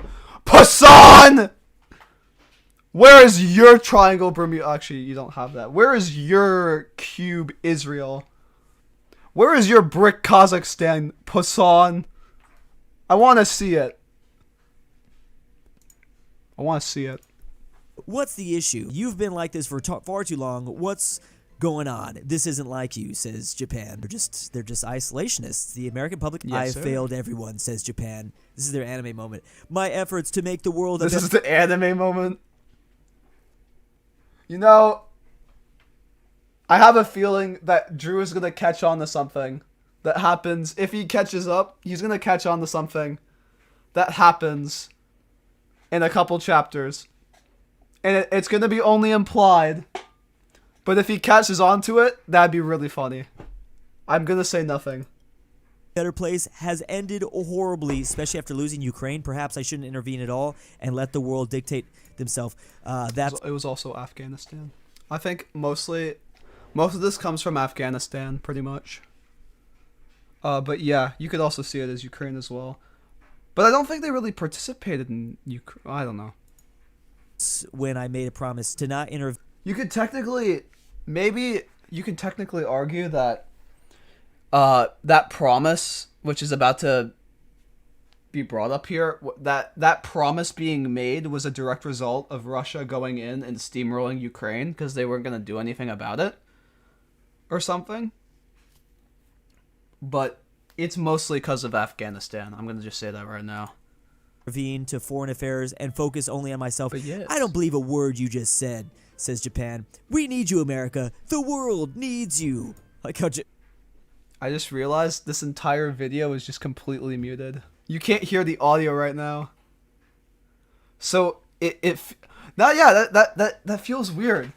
Where is your triangle, Bermuda? Actually, you don't have that. Where is your cube, Israel? Where is your brick, Kazakhstan, Poisson? I want to see it. What's the issue? You've been like this for far too long. What's going on? This isn't like you, says Japan. They're just isolationists. The American public, I failed everyone, says Japan. This is their anime moment. My efforts to make the world This is the anime moment. You know, I have a feeling that Drew is going to catch on to something that happens. If he catches up, he's going to catch on to something that happens in a couple chapters. And it's going to be only implied. But if he catches on to it, that'd be really funny. I'm going to say nothing. Better place has ended horribly, especially after losing Ukraine. Perhaps I shouldn't intervene at all and let the world dictate themselves. It was also Afghanistan. I think most of this comes from Afghanistan, pretty much. But yeah, you could also see it as Ukraine as well. But I don't think they really participated in Ukraine. I don't know. When I made a promise to not intervene. You could technically, argue that that promise, which is about to be brought up here, that promise being made was a direct result of Russia going in and steamrolling Ukraine because they weren't going to do anything about it or something. But it's mostly because of Afghanistan. I'm going to just say that right now. Intervene to foreign affairs and focus only on myself. Yes. I don't believe a word you just said, says Japan. We need you, America. The world needs you. Like how I just realized this entire video is just completely muted. You can't hear the audio right now. So that feels weird.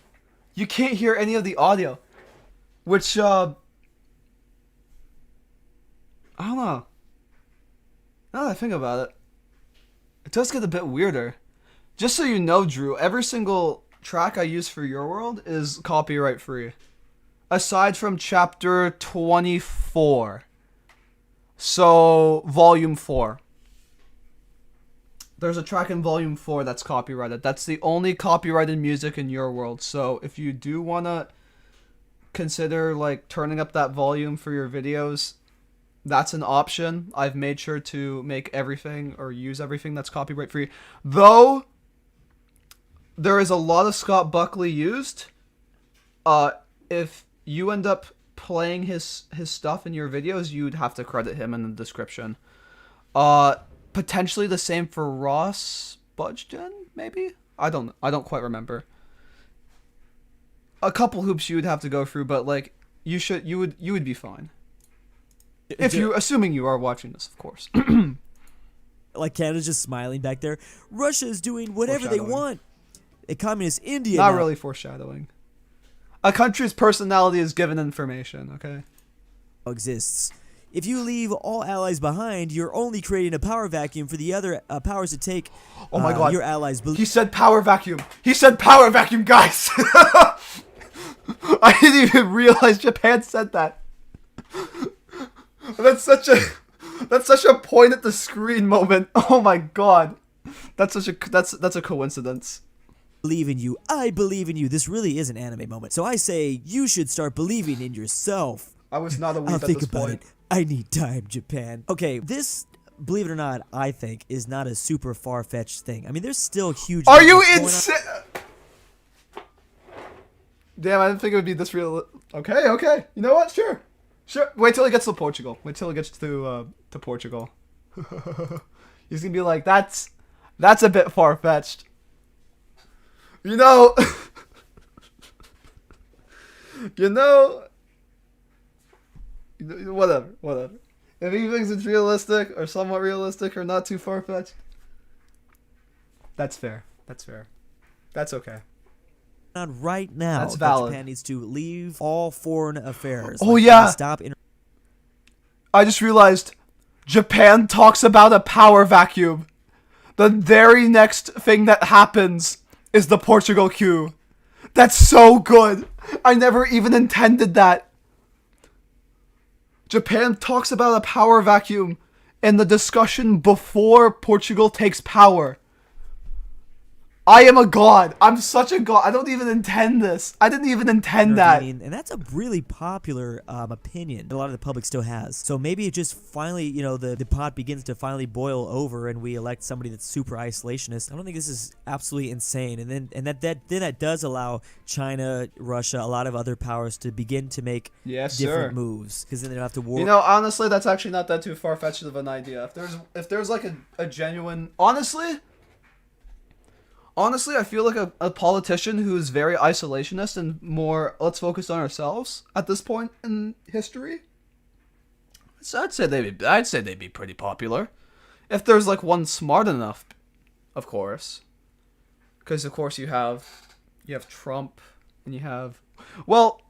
You can't hear any of the audio, which I don't know. Now that I think about it, it does get a bit weirder. Just so you know, Drew, every single track I use for Your World is copyright free. Aside from chapter 24. So, volume 4. There's a track in volume 4 that's copyrighted. That's the only copyrighted music in Your World. So, if you do want to consider, like, turning up that volume for your videos, that's an option. I've made sure to make everything or use everything that's copyright free. Though, there is a lot of Scott Buckley used. If you end up playing his stuff in your videos, you'd have to credit him in the description. Potentially the same for Ross Budgen, maybe? I don't quite remember. A couple hoops you would have to go through, but like you would be fine. If you assuming you are watching this, of course. Like Canada's just smiling back there. Russia's doing whatever they want. A communist India. Not really foreshadowing. A country's personality is given information, okay? Exists. If you leave all allies behind, you're only creating a power vacuum for the other powers to take. Oh my god. Your allies. He said power vacuum. He said power vacuum, guys. I didn't even realize Japan said that. That's such a point at the screen moment. Oh my god. That's a coincidence. Believe in you. I believe in you. This really is an anime moment. So I say you should start believing in yourself. I was not a weeb I'll at think this about point. it. I need time, Japan. Okay, this, believe it or not, I think is not a super far-fetched thing. I mean, there's still huge. Are you insane? Damn, I didn't think it would be this real. Okay. You know what? Sure. Wait till he gets to Portugal. Wait till he gets to Portugal. He's gonna be like, that's a bit far-fetched. You know, whatever. If he thinks it's realistic or somewhat realistic or not too far-fetched, that's fair. That's okay. On right now, That's valid. Japan needs to leave all foreign affairs. Oh yeah. Stop. I just realized Japan talks about a power vacuum. The very next thing that happens is the Portugal queue. That's so good. I never even intended that. Japan talks about a power vacuum in the discussion before Portugal takes power. I am a god. I'm such a god. I don't even intend this. I didn't even intend that. And that's a really popular opinion that a lot of the public still has. So maybe it just finally, you know, the pot begins to finally boil over, and we elect somebody that's super isolationist. I don't think this is absolutely insane. And that does allow China, Russia, a lot of other powers to begin to make different moves, because then they don't have to war. You know, honestly, that's actually not that too far-fetched of an idea. If there's like a genuine, Honestly, I feel like a politician who's very isolationist and more let's focus on ourselves at this point in history. So I'd say they'd be pretty popular, if there's like one smart enough, of course. Because of course you have Trump and you have, well,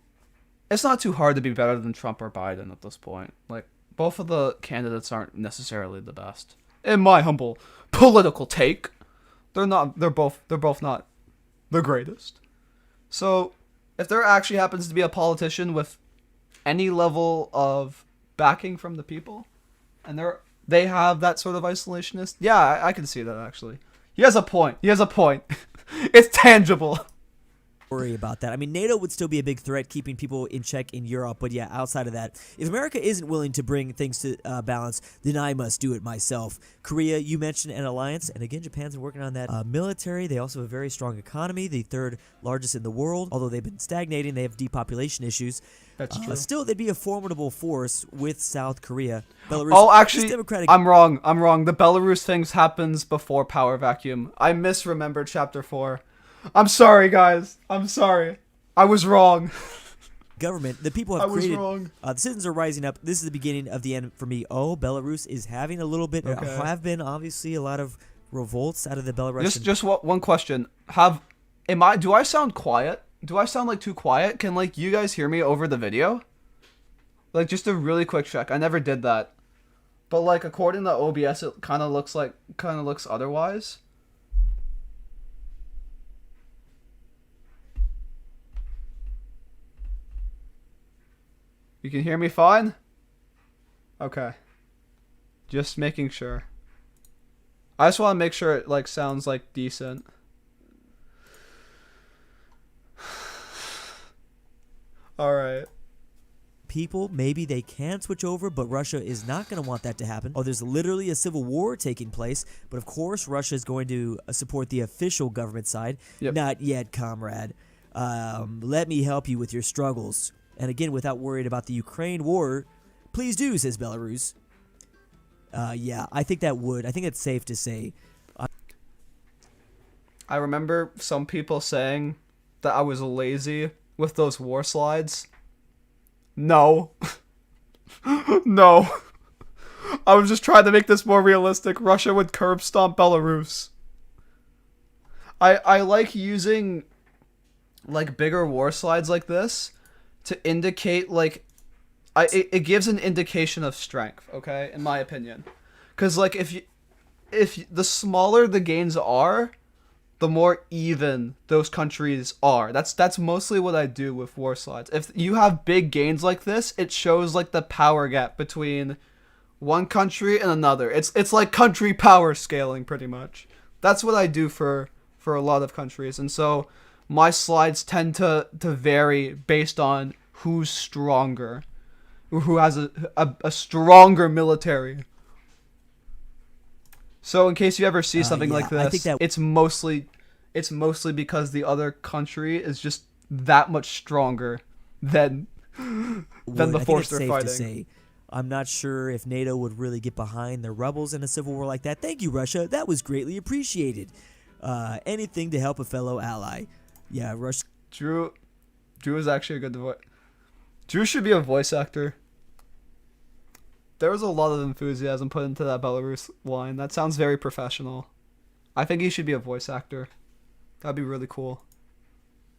it's not too hard to be better than Trump or Biden at this point. Like, both of the candidates aren't necessarily the best, in my humble political take. They're both not the greatest. So, if there actually happens to be a politician with any level of backing from the people, and they have that sort of isolationist, yeah, I can see that actually. He has a point. It's tangible. Worry about that. I mean, NATO would still be a big threat, keeping people in check in Europe. But yeah, outside of that, if America isn't willing to bring things to balance, then I must do it myself. Korea, you mentioned an alliance, and again, Japan's been working on that. Military, they also have a very strong economy, the third largest in the world. Although they've been stagnating, they have depopulation issues. That's true. Still, they'd be a formidable force with South Korea. Belarus, oh, actually, I'm wrong. The Belarus things happens before Power Vacuum. I misremembered Chapter 4. I'm sorry, guys. I'm sorry. I was wrong. Government, the people have created. I was wrong. The citizens are rising up. This is the beginning of the end for me. Oh, Belarus is having a little bit. Okay. Have been obviously a lot of revolts out of the Belarusian. Just one question. Do I sound quiet? Do I sound like too quiet? Can like you guys hear me over the video? Like, just a really quick check. I never did that. But like, according to OBS, it kind of looks otherwise. You can hear me fine? Okay. Just making sure. I just want to make sure it like sounds like decent. Alright. People, maybe they can switch over, but Russia is not going to want that to happen. Oh, there's literally a civil war taking place, but of course Russia is going to support the official government side. Yep. Not yet, comrade. Let me help you with your struggles. And again, without worried about the Ukraine war, please do, says Belarus. Yeah, I think it's safe to say. I remember some people saying that I was lazy with those war slides. No. No. I was just trying to make this more realistic. Russia would curb stomp Belarus. I like using like bigger war slides like this to indicate like it gives an indication of strength, okay, in my opinion. Cuz like if the smaller the gains are, the more even those countries are. That's mostly what I do with war slides. If you have big gains like this, it shows like the power gap between one country and another. It's like country power scaling pretty much. That's what I do for a lot of countries. And so my slides tend to vary based on who's stronger, who has a stronger military. So in case you ever see something like this, I think that it's mostly because the other country is just that much stronger than the force they're fighting. To say, I'm not sure if NATO would really get behind the rebels in a civil war like that. Thank you, Russia. That was greatly appreciated. Anything to help a fellow ally. Yeah, Russia. Drew is actually a good voice. Drew should be a voice actor. There was a lot of enthusiasm put into that Belarus line. That sounds very professional. I think he should be a voice actor. That'd be really cool.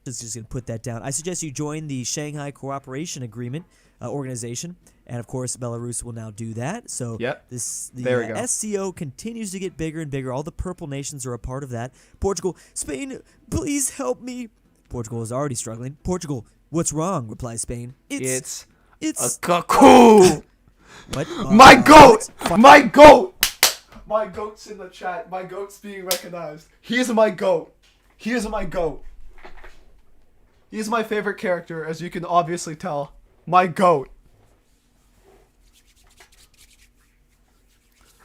Just going to put that down. I suggest you join the Shanghai Cooperation Agreement organization. And, of course, Belarus will now do that. So yep. the SCO continues to get bigger and bigger. All the purple nations are a part of that. Portugal, Spain, please help me. Portugal is already struggling. Portugal, what's wrong, replies Spain. It's a cuckoo. What? My goat! My goat! My goat's in the chat. My goat's being recognized. He's my goat. He is my goat. He's my favorite character, as you can obviously tell. My goat.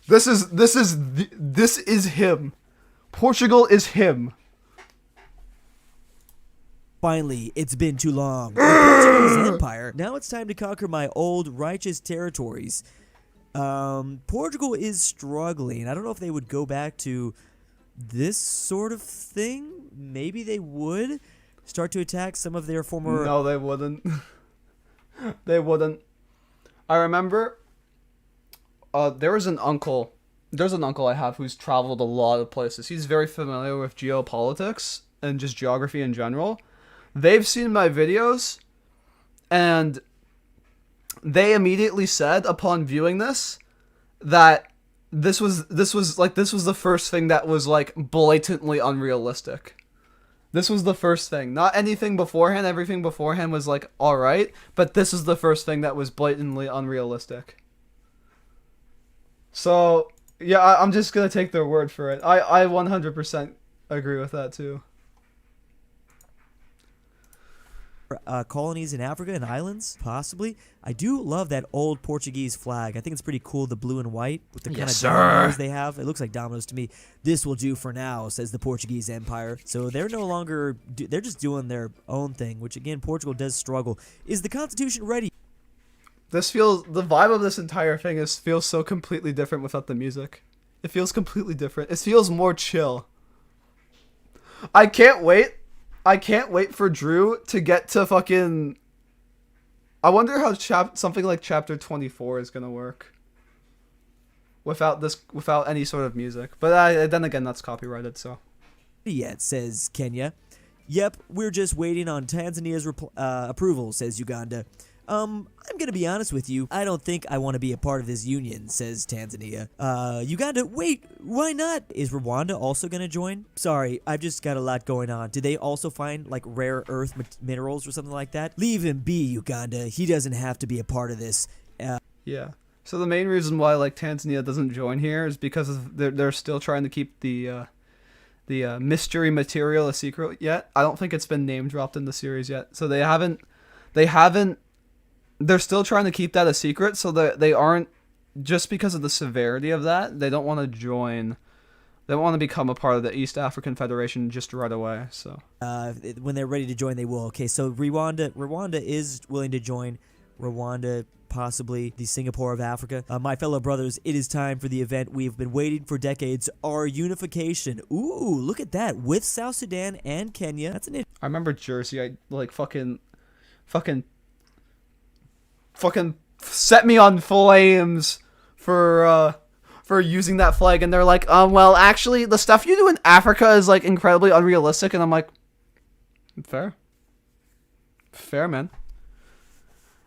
This is him. Portugal is him. Finally, it's been too long. Portugal's empire. Now it's time to conquer my old righteous territories. Portugal is struggling. I don't know if they would go back to this sort of thing. Maybe they would start to attack some of their former... No, they wouldn't. They wouldn't. I remember there's an uncle I have who's traveled a lot of places. He's very familiar with geopolitics and just geography in general. They've seen my videos, and they immediately said upon viewing this that this was the first thing that was like blatantly unrealistic. This was the first thing. Not anything beforehand. Everything beforehand was like alright, but this is the first thing that was blatantly unrealistic. So yeah, I'm just gonna take their word for it. I 100% agree with that too. Colonies in Africa and islands, possibly. I do love that old Portuguese flag. I think it's pretty cool, the blue and white with the kind of dominoes they have. It looks like dominoes to me. This will do for now, says the Portuguese Empire. So they're no longer, they're just doing their own thing, which again, Portugal does struggle. Is the Constitution ready? The vibe of this entire thing feels so completely different without the music. It feels completely different. It feels more chill. I can't wait for Drew to get to fucking... I wonder how something like chapter 24 is gonna work without any sort of music. But then again, that's copyrighted, so. Yet, says Kenya. Yep, we're just waiting on Tanzania's approval, says Uganda. I'm gonna be honest with you. I don't think I want to be a part of this union, says Tanzania. Uganda, wait, why not? Is Rwanda also gonna join? Sorry, I've just got a lot going on. Did they also find, like, rare earth minerals or something like that? Leave him be, Uganda. He doesn't have to be a part of this. Yeah. So the main reason why, like, Tanzania doesn't join here is because they're still trying to keep the mystery material a secret yet. I don't think it's been name dropped in the series yet. So they haven't they're still trying to keep that a secret, so that they aren't, just because of the severity of that, they don't want to join. They don't want to become a part of the East African Federation just right away. So when they're ready to join, they will. Okay, so Rwanda is willing to join. Rwanda, possibly the Singapore of Africa. My fellow brothers, it is time for the event we've been waiting for decades, our unification. Ooh, look at that, with South Sudan and Kenya. That's an... I remember Jersey, I like fucking set me on flames for using that flag, and they're like, well, actually, the stuff you do in Africa is like incredibly unrealistic, and I'm like, fair, man.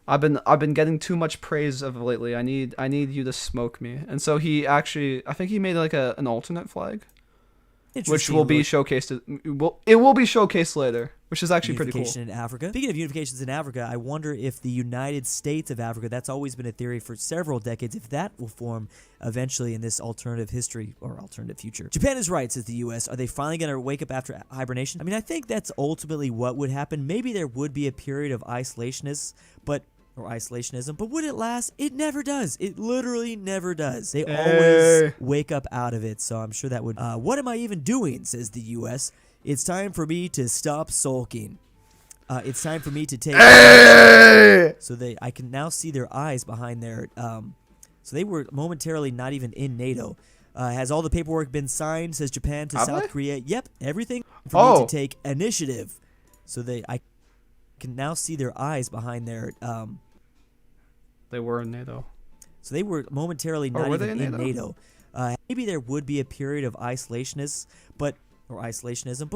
I've been getting too much praise of lately. I need you to smoke me, and so I think he made like an alternate flag, which will be showcased. It will be showcased later, which is actually pretty cool. In Africa. Speaking of unifications in Africa, I wonder if the United States of Africa, that's always been a theory for several decades, if that will form eventually in this alternative history or alternative future. Japan is right, says the U.S. Are they finally going to wake up after hibernation? I mean, I think that's ultimately what would happen. Maybe there would be a period of isolationism, but would it last? It never does. It literally never does. They always wake up out of it, so I'm sure that would... what am I even doing, says the U.S. It's time for me to stop sulking. It's time for me to take... So I can now see their eyes behind their... so they were momentarily not even in NATO. Has all the paperwork been signed, says Japan to South Korea? Yep, everything for me to take initiative. So I can now see their eyes behind their... They were in NATO. So they were momentarily not even in NATO. Maybe there would be a period of isolationism, but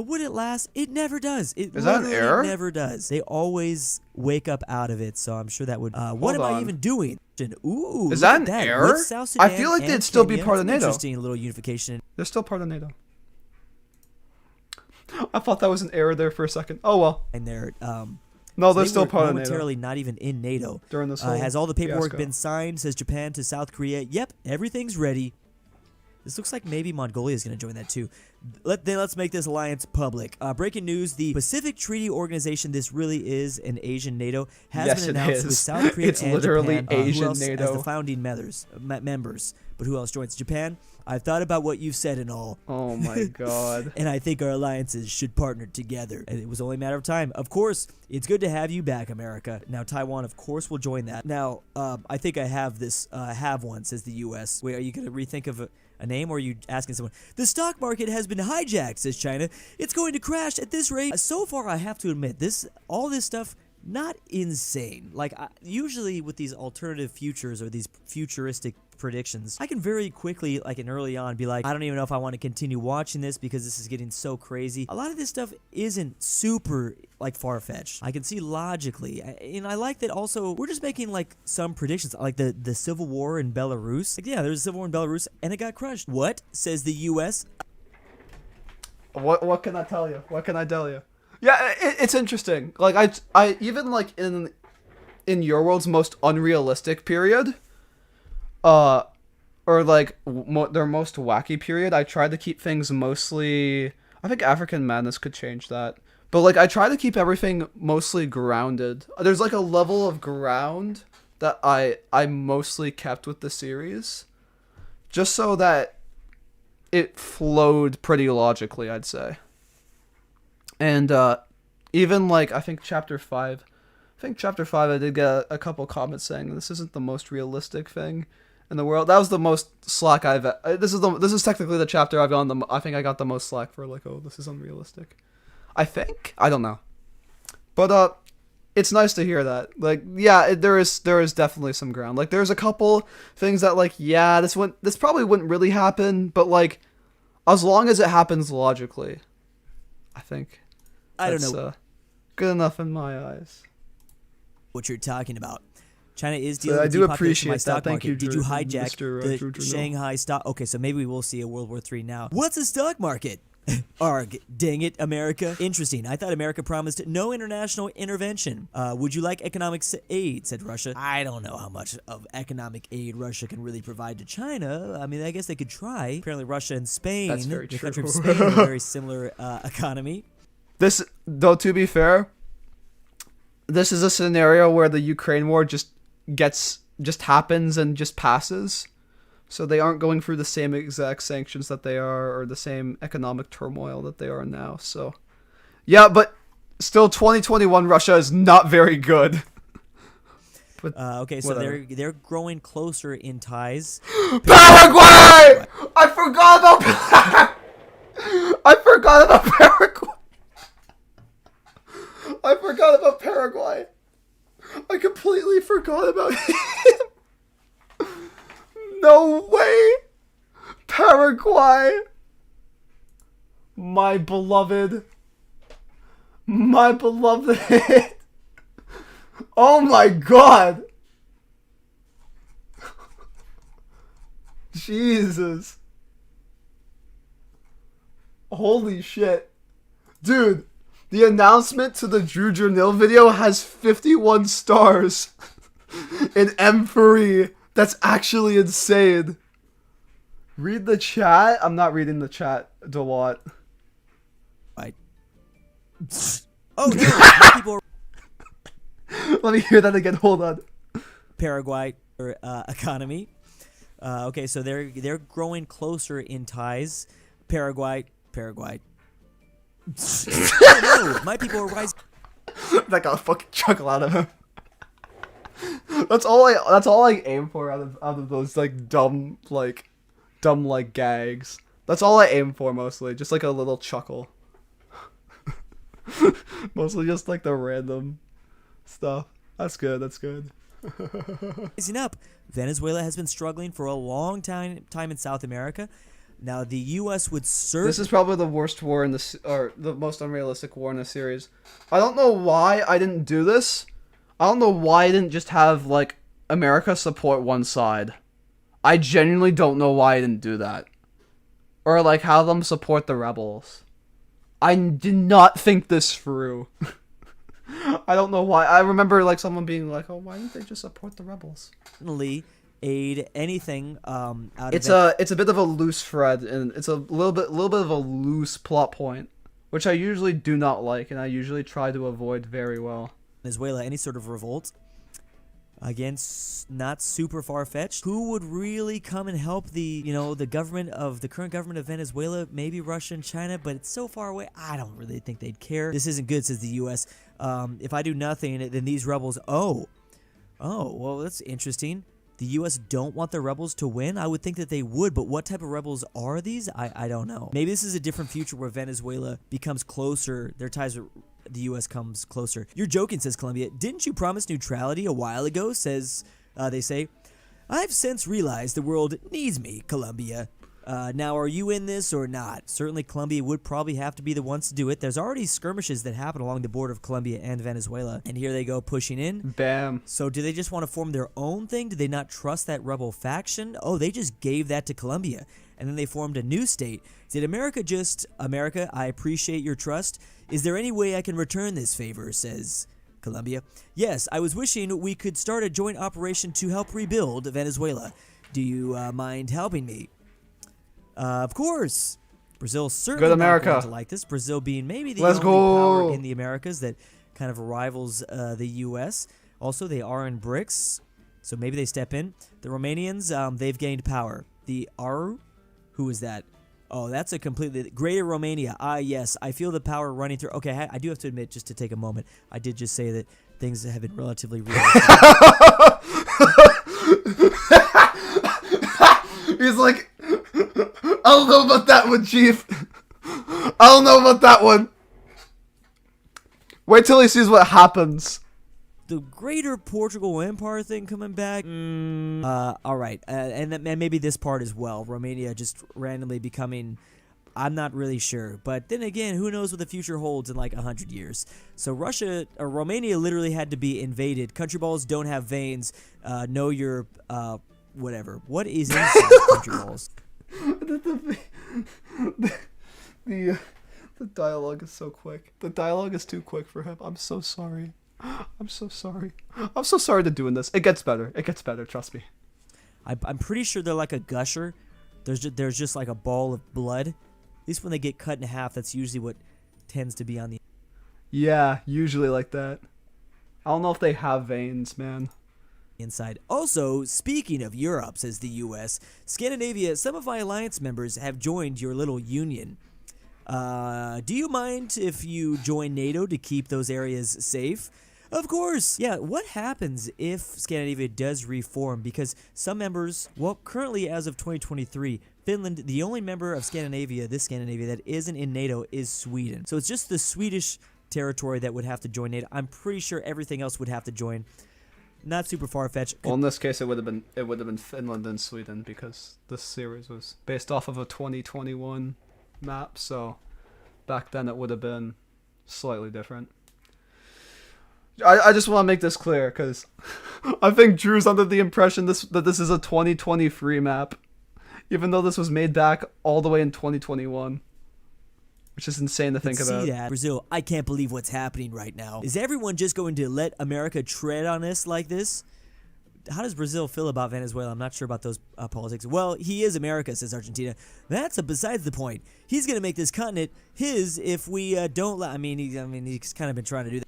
would it last? It never does. It is that an error? Never does. They always wake up out of it, so I'm sure that would... what am I even doing? Ooh, is that an error? I feel like they'd still be part of NATO. Interesting little unification. They're still part of NATO. I thought that was an error there for a second. Oh well. And they're... No, they're still part of NATO. Momentarily not even in NATO. During this whole has all the paperwork fiasco been signed, says Japan to South Korea? Yep, everything's ready. This looks like maybe Mongolia is going to join that too. Let's make this alliance public. Breaking news, the Pacific Treaty Organization, this really is an Asian NATO, has been announced with South Korea It's and literally Japan, Asian who else NATO. as the founding members. But who else joins? Japan, I've thought about what you've said and all. Oh my god. And I think our alliances should partner together. And it was only a matter of time. Of course, it's good to have you back, America. Now, Taiwan, of course, will join that. Now, I think I have this, have one, says the U.S. Wait, are you going to rethink of a name, or are you asking someone? The stock market has been hijacked, says China. It's going to crash at this rate. So far, I have to admit, all this stuff, not insane. Like, usually with these alternative futures or these futuristic predictions, I can very quickly, like and early on, be like, I don't even know if I want to continue watching this because this is getting so crazy. A lot of this stuff isn't super like far-fetched. I can see logically, and I like that also we're just making like some predictions, like the civil war in Belarus. Like, yeah, there's a civil war in Belarus and it got crushed. What, says the U.S.? What can I tell you? What can I tell you? Yeah, it's interesting. Like I even like in your world's most unrealistic period, or like their most wacky period, I tried to keep things mostly. I think African Madness could change that, but like I try to keep everything mostly grounded. There's like a level of ground that I mostly kept with the series, just so that it flowed pretty logically, I'd say. And even like I think chapter 5 I did get a couple comments saying this isn't the most realistic thing in the world. That was the most slack I've this is technically the chapter I've gotten I think I got the most slack for, like, oh, this is unrealistic. I don't know. But it's nice to hear that. Like, yeah, there is definitely some ground. Like, there's a couple things that, like, yeah, this probably wouldn't really happen, but like as long as it happens logically, I think I don't know. Good enough in my eyes. What you're talking about. China is dealing I with do depopulation appreciate by that. stock Thank market. you, Did you Drew, hijack Mr. the Durnil. Shanghai stock? Okay, so maybe we will see a World War III now. What's a stock market? Arg, dang it, America. Interesting. I thought America promised no international intervention. Would you like economic aid, said Russia. I don't know how much of economic aid Russia can really provide to China. I mean, I guess they could try. Apparently Russia and Spain, That's very the true. country of Spain, have a very similar economy. This, though, to be fair, this is a scenario where the Ukraine war just happens and just passes. So they aren't going through the same exact sanctions that they are, or the same economic turmoil that they are now. So, yeah, but still 2021 Russia is not very good. But Okay, so they're growing closer in ties. Paraguay! I forgot about I forgot about Paraguay. I forgot about Paraguay. I completely forgot about him. No way. Paraguay. My beloved. My beloved. Oh my god. Jesus. Holy shit. Dude, the announcement to the Durnil video has 51 stars in M3. That's actually insane. Read the chat. I'm not reading the chat, DeWatt. Oh no! People are Let me hear that again. Hold on. Paraguay economy. Okay, so they're growing closer in ties. Paraguay. Oh, no, my people are rising. That got a fucking chuckle out of him. That's all I aim for out of those like dumb gags. That's all I aim for mostly, just like a little chuckle. Mostly just like the random stuff. That's good. Rising up. Venezuela has been struggling for a long time in South America. Now the U.S. would serve. This is probably the worst war in this, or the most unrealistic war in the series. I don't know why I didn't do this. I don't know why I didn't just have like America support one side. I genuinely don't know why I didn't do that. Or like have them support the rebels. I did not think this through. I don't know why. I remember like someone being like, "Oh, why didn't they just support the rebels?" aid, anything out of It's a bit of a loose thread, and it's a little bit of a loose plot point, which I usually do not like, and I usually try to avoid very well. Venezuela, any sort of revolt. Again, not super far-fetched. Who would really come and help the current government of Venezuela? Maybe Russia and China, but it's so far away. I don't really think they'd care. This isn't good, says the U.S. If I do nothing, then these rebels. Oh, well, that's interesting. The U.S. don't want the rebels to win? I would think that they would, but what type of rebels are these? I don't know. Maybe this is a different future where Venezuela becomes closer. Their ties with the U.S. comes closer. You're joking, says Colombia. Didn't you promise neutrality a while ago, says, they say. I've since realized the world needs me, Colombia. Now, are you in this or not? Certainly, Colombia would probably have to be the ones to do it. There's already skirmishes that happen along the border of Colombia and Venezuela. And here they go pushing in. Bam. So do they just want to form their own thing? Do they not trust that rebel faction? Oh, they just gave that to Colombia. And then they formed a new state. Did America America, I appreciate your trust. Is there any way I can return this favor, says Colombia. Yes, I was wishing we could start a joint operation to help rebuild Venezuela. Do you mind helping me? Of course. Brazil certainly Good not America. going to like this. Brazil being maybe the Let's only go. power in the Americas that kind of rivals the U.S. Also, they are in BRICS, so maybe they step in. The Romanians, they've gained power. The ARU, who is that? Oh, that's a completely... Greater Romania. Ah, yes. I feel the power running through... Okay, I do have to admit, just to take a moment, I did just say that things have been relatively real. He's like, I don't know about that one, Chief. I don't know about that one. Wait till he sees what happens. The Greater Portugal Empire thing coming back. All right, and maybe this part as well. Romania just randomly becoming. I'm not really sure, but then again, who knows what the future holds in like 100 years? So Romania literally had to be invaded. Country balls don't have veins. Know your whatever. What is inside country balls? The dialogue is so quick. The dialogue is too quick for him. I'm so sorry. I'm so sorry. I'm so sorry to doing this. It gets better. It gets better. Trust me. I'm pretty sure they're like a gusher. There's just like a ball of blood. At least when they get cut in half, that's usually what tends to be on the Yeah, usually like that. I don't know if they have veins, man. inside. Also, speaking of Europe, says the U.S., Scandinavia, some of my alliance members have joined your little union. Do you mind if you join NATO to keep those areas safe? Of course. Yeah, what happens if Scandinavia does reform? Because some members, well, currently as of 2023, Finland, the only member of Scandinavia, that isn't in NATO is Sweden. So it's just the Swedish territory that would have to join NATO. I'm pretty sure everything else would have to join. Not super far-fetched. Well, in this case, it would have been Finland and Sweden because this series was based off of a 2021 map. So back then, it would have been slightly different. I just want to make this clear because I think Drew's under the impression that this is a 2023 map, even though this was made back all the way in 2021. Which is insane to think about. See that. Brazil, I can't believe what's happening right now. Is everyone just going to let America tread on us like this? How does Brazil feel about Venezuela? I'm not sure about those politics. Well, he is America, says Argentina. That's besides the point. He's going to make this continent his if we don't let... he's kind of been trying to do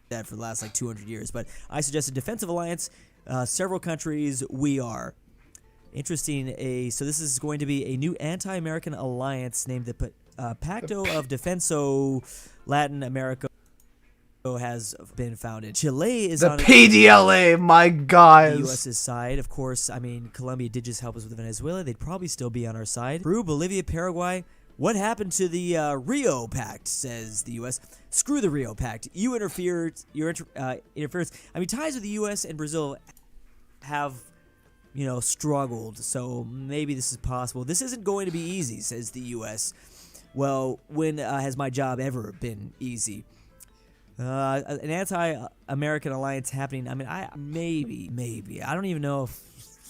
that for the last, 200 years. But I suggest a defensive alliance. Several countries, we are. Interesting. So this is going to be a new anti-American alliance named the Pacto of Defenso Latin America has been founded. Chile is the on PDLA, my guys. the U.S.'s side. Of course, Colombia did just help us with Venezuela. They'd probably still be on our side. Peru, Bolivia, Paraguay. What happened to the Rio Pact, says the U.S. Screw the Rio Pact. You interfered. Interference. Ties with the U.S. and Brazil have... struggled, so maybe this is possible. This isn't going to be easy, says the U.S. Well, when has my job ever been easy? An anti-American alliance happening, maybe. I don't even know if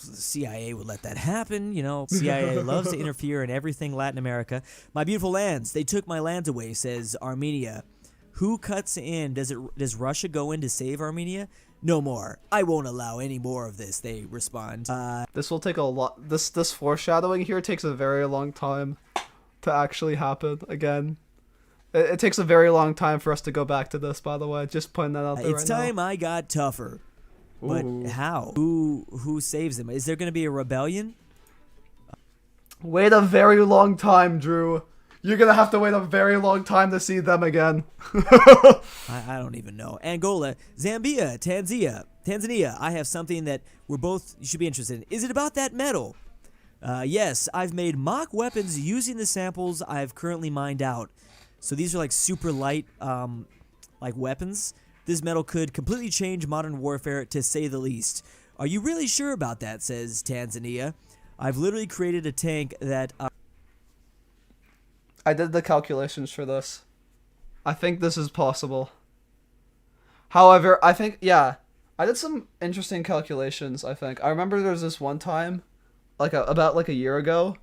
the CIA would let that happen. CIA loves to interfere in everything Latin America. My beautiful lands, they took my lands away, says Armenia. Who cuts in? Does Russia go in to save Armenia? No more. I won't allow any more of this, they respond. This will take a lot. This foreshadowing here takes a very long time to actually happen again. It takes a very long time for us to go back to this, by the way. Just putting that out there It's time I got tougher. But Ooh. how? Who saves them? Is there going to be a rebellion? Wait a very long time, Drew. You're gonna have to wait a very long time to see them again. I don't even know. Angola, Zambia, Tanzania. I have something that you should be interested in. Is it about that metal? Yes, I've made mock weapons using the samples I've currently mined out. So these are like super light, like weapons. This metal could completely change modern warfare, to say the least. Are you really sure about that? Says Tanzania. I've literally created a tank that... I did the calculations for this. I think this is possible. However, I think, yeah, I did some interesting calculations, I think. I remember there was this one time, about a year ago,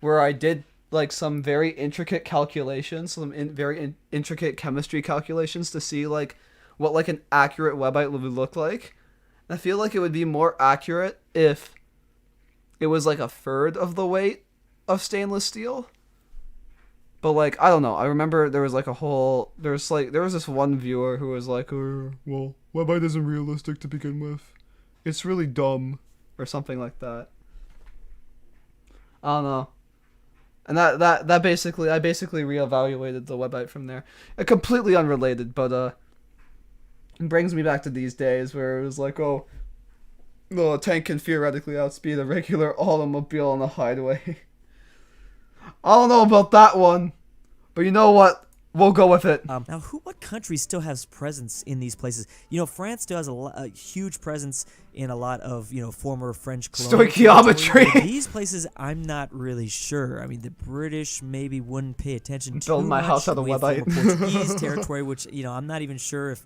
where I did like some very intricate calculations, very intricate chemistry calculations to see like what like an accurate webite would look like. And I feel like it would be more accurate if it was like a third of the weight of stainless steel. But like, I don't know. I remember there was like there was this one viewer who was like, well, webite isn't realistic to begin with. It's really dumb, or something like that. I don't know. And that basically, I basically reevaluated the webite from there. Completely unrelated, but it brings me back to these days where it was like, oh, no, a tank can theoretically outspeed a regular automobile on a highway. I don't know about that one, but you know what? We'll go with it. Now, what country still has presence in these places? You know, France still has a huge presence in a lot of, former French colonial Stoichiometry. These places, I'm not really sure. I mean, the British maybe wouldn't pay attention Build too my much. house out of We have webite. former Portuguese territory, which, I'm not even sure if...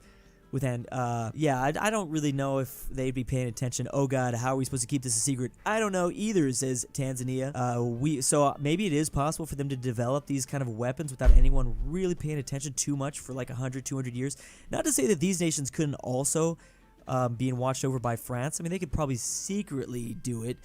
I don't really know if they'd be paying attention. Oh God, how are we supposed to keep this a secret? I don't know either, says Tanzania. So maybe it is possible for them to develop these kind of weapons without anyone really paying attention too much for like 100, 200 years. Not to say that these nations couldn't also being watched over by France. I mean, they could probably secretly do it.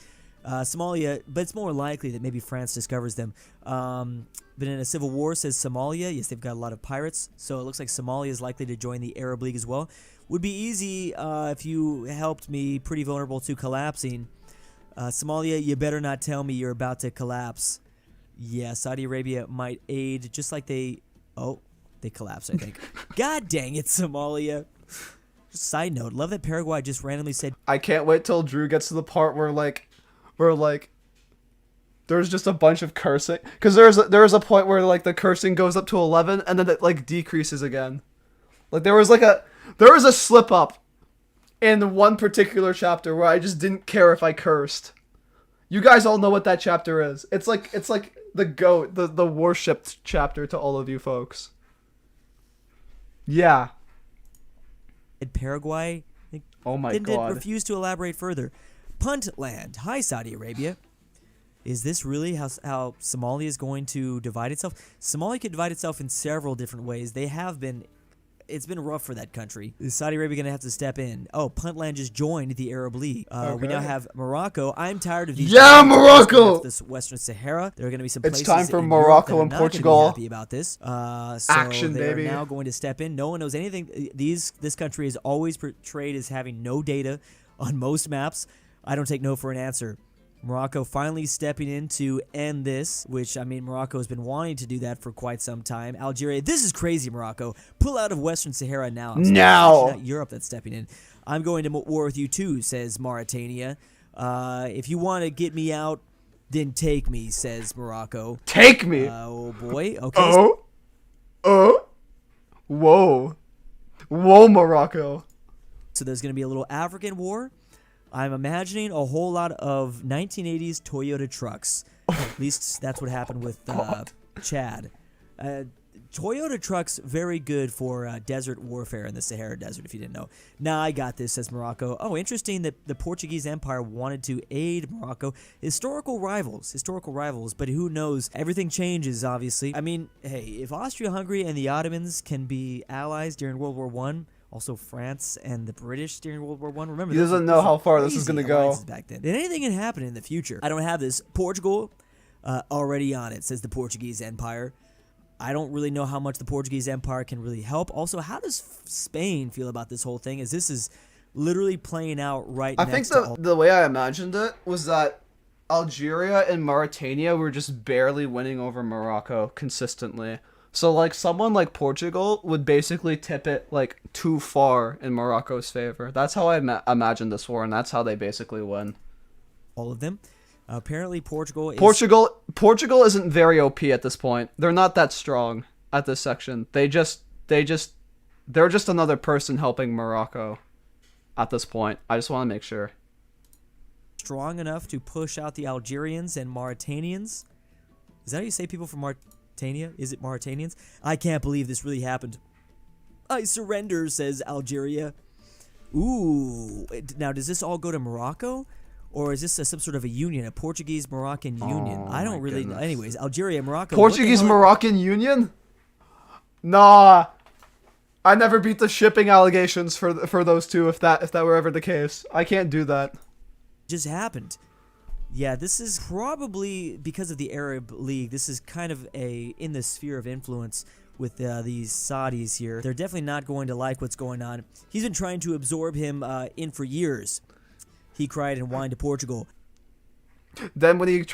Somalia, but it's more likely that maybe France discovers them. But in a civil war, says Somalia. Yes, they've got a lot of pirates, so it looks like Somalia is likely to join the Arab League as well. Would be easy if you helped me. Pretty vulnerable to collapsing. Somalia, you better not tell me you're about to collapse. Yeah, Saudi Arabia might aid, just like they... Oh, they collapsed, I think. God dang it, Somalia. Side note, love that Paraguay just randomly said... I can't wait till Drew gets to the part where there's just a bunch of cursing, because there is a point where like the cursing goes up to 11 and then it like decreases again. Like there was a slip up in one particular chapter where I just didn't care if I cursed. You guys all know what that chapter is. It's like the goat, the worshipped chapter to all of you folks. Yeah. In Paraguay, Oh my God. refused to elaborate further. Puntland. Hi, Saudi Arabia. Is this really how Somalia is going to divide itself? Somalia could divide itself in several different ways. It's been rough for that country. Is Saudi Arabia going to have to step in? Oh, Puntland just joined the Arab League. We now have Morocco. I'm tired of these. Yeah, Morocco! This Western Sahara. There are going to be some It's places time for in Morocco Europe and that are not Portugal. gonna be happy about this. So Action, they're baby. now going to step in. No one knows anything. This country is always portrayed as having no data on most maps. I don't take no for an answer. Morocco finally stepping in to end this, which, I mean, Morocco has been wanting to do that for quite some time. Algeria, this is crazy, Morocco. Pull out of Western Sahara now. Now! It's not Europe that's stepping in. I'm going to war with you too, says Mauritania. If you want to get me out, then take me, says Morocco. Take me! Oh, boy. Okay. Whoa, Morocco. So there's going to be a little African war. I'm imagining a whole lot of 1980s Toyota trucks. At least that's what happened with Chad. Toyota trucks, very good for desert warfare in the Sahara Desert, if you didn't know. Nah, I got this, says Morocco. Oh, interesting that the Portuguese Empire wanted to aid Morocco. Historical rivals, but who knows? Everything changes, obviously. I mean, hey, if Austria-Hungary and the Ottomans can be allies during World War I, Also, France and the British during World War One. Remember, He doesn't know how far this is going to go. Back then. And anything can happen in the future. I don't have this. Portugal, already on it, says the Portuguese Empire. I don't really know how much the Portuguese Empire can really help. Also, how does Spain feel about this whole thing? As this is literally playing out right I next think to the way I imagined it was that Algeria and Mauritania were just barely winning over Morocco consistently. So, like, someone like Portugal would basically tip it, like, too far in Morocco's favor. That's how I imagined this war, and that's how they basically win. all of them. Apparently, Portugal is... Portugal isn't very OP at this point. They're not that strong at this section. They're just another person helping Morocco at this point. I just want to make sure. strong enough to push out the Algerians and Mauritanians. Is that how you say people from Mauritania? Is it Mauritanians? I can't believe this really happened. I surrender, says Algeria. Ooh. Now, does this all go to Morocco? Or is this some sort of a union, a Portuguese-Moroccan union? I don't really know. Anyways, Algeria, Morocco. Portuguese-Moroccan union? Nah. I never beat the shipping allegations for those two if that were ever the case. I can't do that. Just happened. Yeah, this is probably because of the Arab League. This is kind of in the sphere of influence with these Saudis here. They're definitely not going to like what's going on. He's been trying to absorb him in for years. He cried and whined to Portugal. Then when we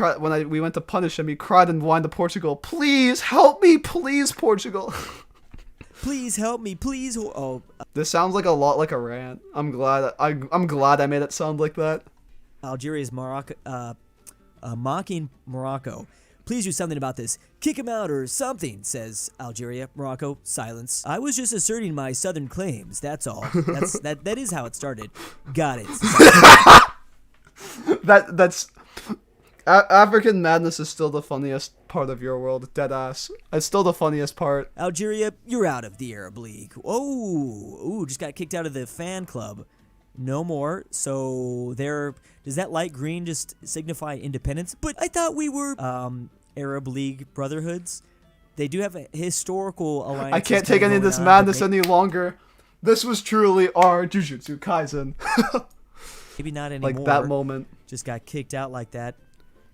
went to punish him, he cried and whined to Portugal. Please help me, please, Portugal. Please help me, please. Oh, this sounds like a lot like a rant. I'm glad I made it sound like that. Algeria's mocking Morocco. Please do something about this. Kick him out or something, says Algeria. Morocco, silence. I was just asserting my southern claims, that's all. That is how it started. Got it. That's African madness is still the funniest part of your world, deadass. It's still the funniest part. Algeria, you're out of the Arab League. Oh, just got kicked out of the fan club. No more. So does that light green just signify independence? But I thought we were Arab League brotherhoods. They do have a historical alliance. I can't take any of this madness any longer. This was truly our Jujutsu Kaisen. Maybe not anymore. Like that moment. Just got kicked out like that.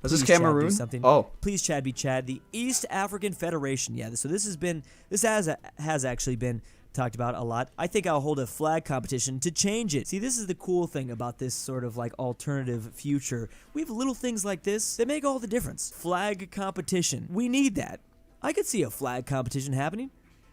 Is this Cameroon? Oh. Please, Chad, be Chad. The East African Federation. Yeah, so this has actually been talked about a lot. I think I'll hold a flag competition to change it. See, this is the cool thing about this sort of like alternative future. We have little things like this that make all the difference. Flag competition. We need that. I could see a flag competition happening.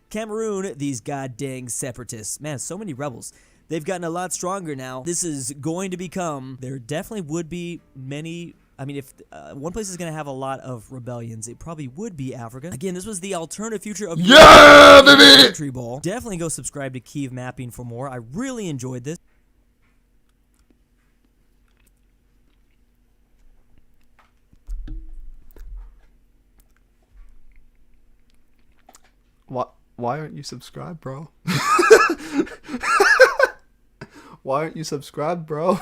Cameroon, these goddamn separatists. Man, so many rebels. They've gotten a lot stronger now. This is going to become... There definitely would be many... I mean, if one place is going to have a lot of rebellions, it probably would be Africa. Again, this was the alternative future of baby! Country Ball. Definitely go subscribe to Kyiv Mapping for more. I really enjoyed this. Why aren't you subscribed, bro? Why aren't you subscribed, bro?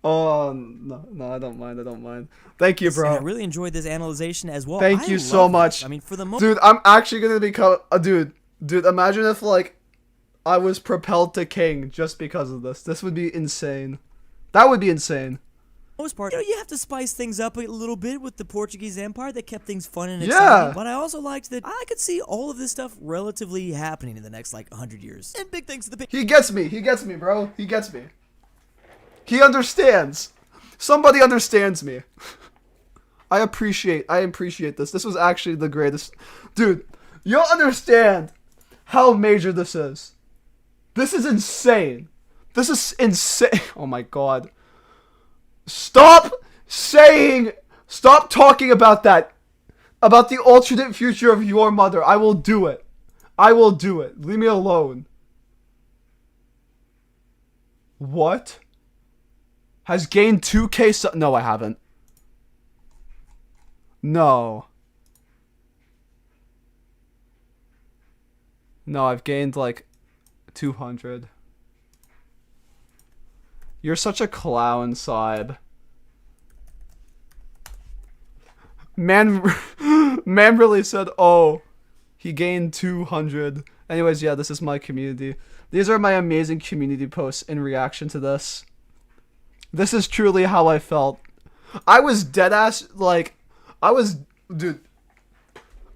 Oh, no, I don't mind. Thank you, bro. I really enjoyed this analyzation as well. Thank you so much. I mean, for the most... Dude, I'm actually going to become a dude. Dude, imagine if, like, I was propelled to king just because of this. This would be insane. That would be insane. Most part, you have to spice things up a little bit with the Portuguese Empire. That kept things fun and exciting. Yeah. But I also liked that I could see all of this stuff relatively happening in the next, like, 100 years. And big thanks to the... He gets me, bro. He gets me. He understands. Somebody understands me. I appreciate this. This was actually the greatest. Dude, you'll understand how major this is. This is insane. This is insane. Oh my god. Stop talking about that. About the alternate future of your mother. I will do it. Leave me alone. What? Has gained 2k no, I haven't. No, I've gained like 200. You're such a clown, Saib. Man really said, oh, he gained 200. Anyways, yeah, this is my community. These are my amazing community posts in reaction to this. This is truly how I felt. I was dead ass, like, dude,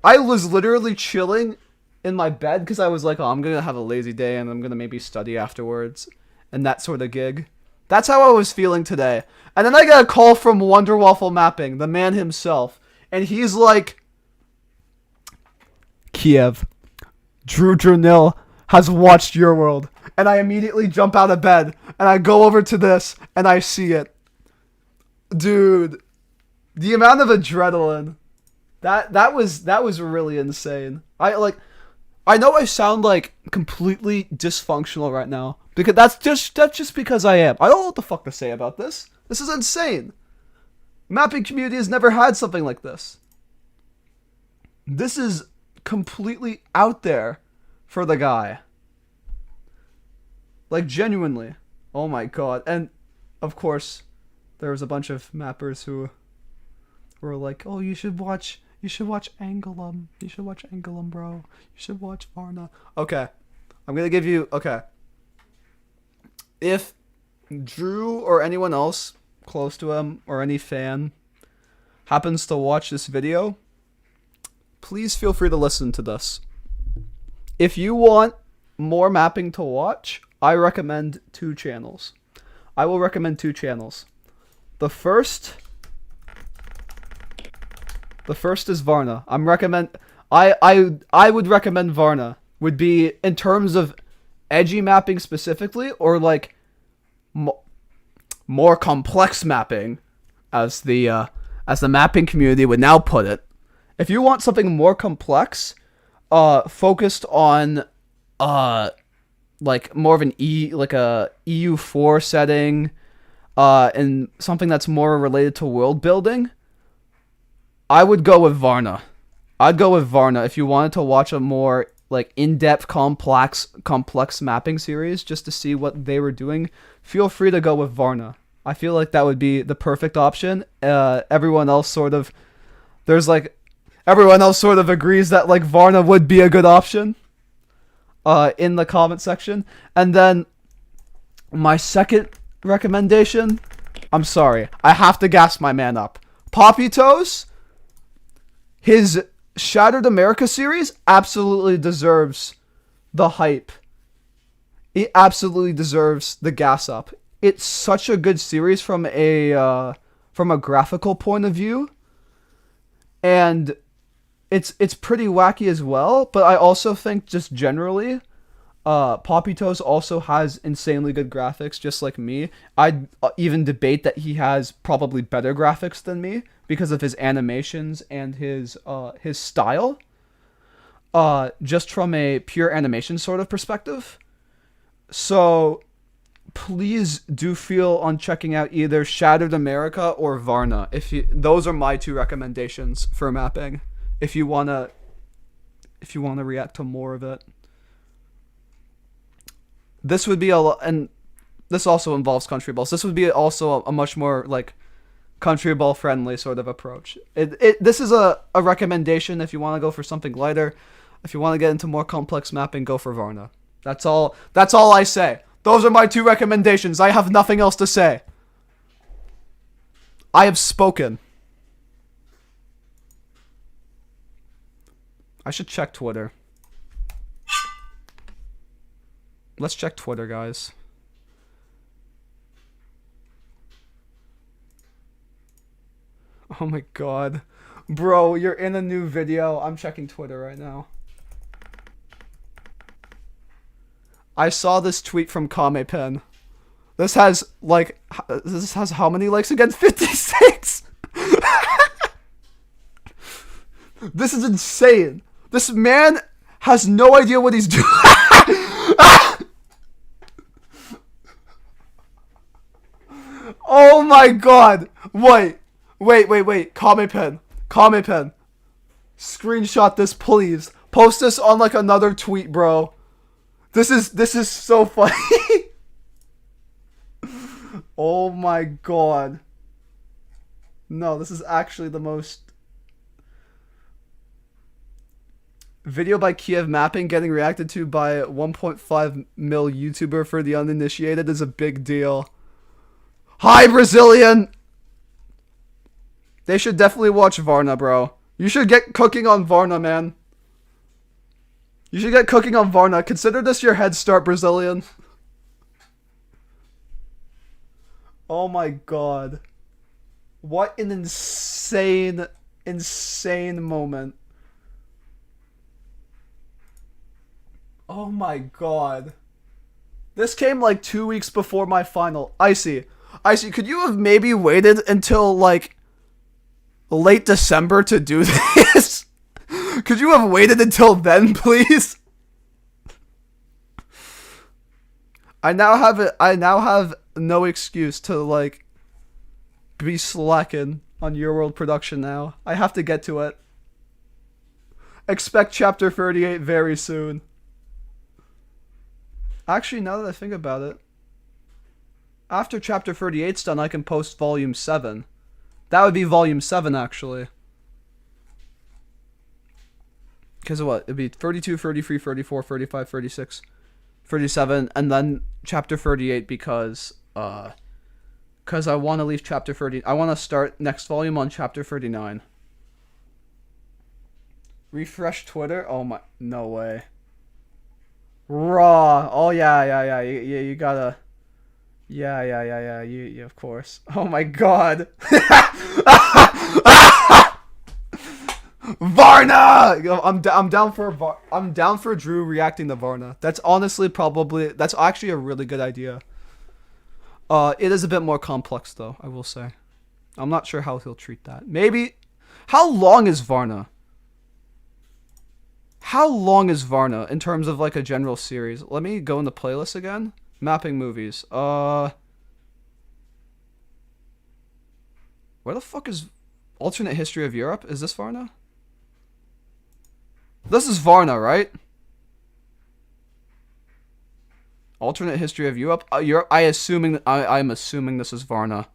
I was literally chilling in my bed because I was like, oh, I'm gonna have a lazy day and I'm gonna maybe study afterwards and that sort of gig. That's how I was feeling today. And then I got a call from Wonder Waffle Mapping, the man himself, and he's like, Kyiv, Durnil has watched your world. And I immediately jump out of bed and I go over to this and I see it. Dude, the amount of adrenaline. That was really insane. I know I sound like completely dysfunctional right now because that's just because I am. I don't know what the fuck to say about this. This is insane. Mapping community has never had something like this. This is completely out there for the guy. Like, genuinely. Oh my god. And of course, there was a bunch of mappers who were like, "Oh, you should watch Angulum. You should watch Angulum, bro. You should watch Varna." Okay. I'm going to give you, okay. If Drew or anyone else close to him or any fan happens to watch this video, please feel free to listen to this. If you want more mapping to watch, I recommend 2 channels. I will recommend 2 channels. The first is Varna. I would recommend Varna. Would be in terms of edgy mapping specifically, or like more complex mapping, as the mapping community would now put it. If you want something more complex, focused on like more of an a EU4 setting, and something that's more related to world building, I would go with Varna. I'd go with Varna if you wanted to watch a more like in-depth, complex mapping series just to see what they were doing. Feel free to go with Varna. I feel like that would be the perfect option. Everyone else sort of agrees that like Varna would be a good option. In the comment section. And then my second recommendation, I'm sorry, I have to gas my man up. Poppy Toes, his Shattered America series absolutely deserves the hype. It absolutely deserves the gas up. It's such a good series from a graphical point of view, and it's pretty wacky as well. But I also think just generally, Poppy Toes also has insanely good graphics, just like me. I'd even debate that he has probably better graphics than me because of his animations and his style. Just from a pure animation sort of perspective. So please do feel on checking out either Shattered America or Varna. Those are my 2 recommendations for mapping. If you wanna react to more of it. This would be and this also involves country balls. This would be also a much more like country ball friendly sort of approach. This is a recommendation if you want to go for something lighter. If you want to get into more complex mapping, go for Varna. That's all I say. Those are my 2 recommendations. I have nothing else to say. I have spoken. I should check Twitter. Let's check Twitter, guys. Oh my god. Bro, you're in a new video. I'm checking Twitter right now. I saw this tweet from Kamepen. This has how many likes again? 56! This is insane. This man has no idea what he's doing. Oh my god. Wait. Kamepen. Screenshot this, please. Post this on like another tweet, bro. This is so funny. Oh my god. No, this is actually the most... Video by Kyiv mapping getting reacted to by 1.5 mil YouTuber for the uninitiated is a big deal. Hi, Brazilian! They should definitely watch Varna, bro. You should get cooking on Varna, man. You should get cooking on Varna. Consider this your head start, Brazilian. Oh my god. What an insane, insane moment. Oh my god. This came like 2 weeks before my final. Icy, could you have maybe waited until like late December to do this? Could you have waited until then, please? I now have no excuse to like be slacking on Your World production now. I have to get to it. Expect chapter 38 very soon. Actually, now that I think about it, after chapter 38's done, I can post volume 7. That would be volume 7, actually. Because what? It'd be 32, 33, 34, 35, 36, 37, and then chapter 38 because I want to leave chapter 30. I want to start next volume on chapter 39. Refresh Twitter? Oh my, no way. Raw. Oh yeah, you gotta. Yeah, you of course. Oh my god. Varna! I'm down for Drew reacting to Varna. That's actually a really good idea. It is a bit more complex though, I will say. I'm not sure how he'll treat that. Maybe. How long is Varna? How long is Varna in terms of like a general series? Let me go in the playlist again. Mapping movies. Where the fuck is Alternate History of Europe? Is this Varna? This is Varna, right? Alternate History of Europe. I'm assuming this is Varna.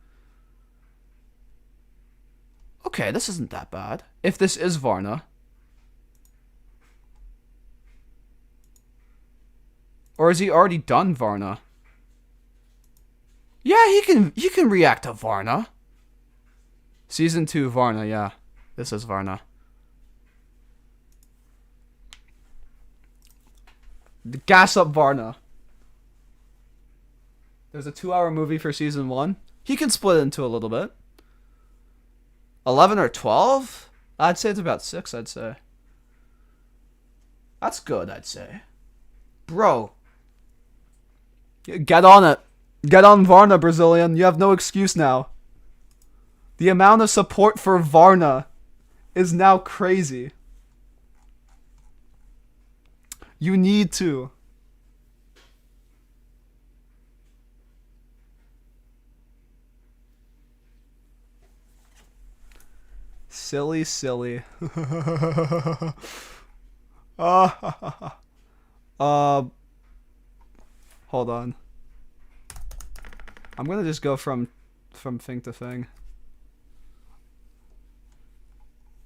Okay, this isn't that bad. If this is Varna. Or has he already done Varna? Yeah, he can react to Varna. Season 2 Varna, yeah. This is Varna. Gas up Varna. There's a 2-hour movie for season 1. He can split it into a little bit. 11 or 12? I'd say it's about 6, I'd say. That's good, I'd say. Bro. Get on it. Get on Varna, Brazilian. You have no excuse now. The amount of support for Varna is now crazy. You need to. Silly. Hold on. I'm gonna just go from thing to thing.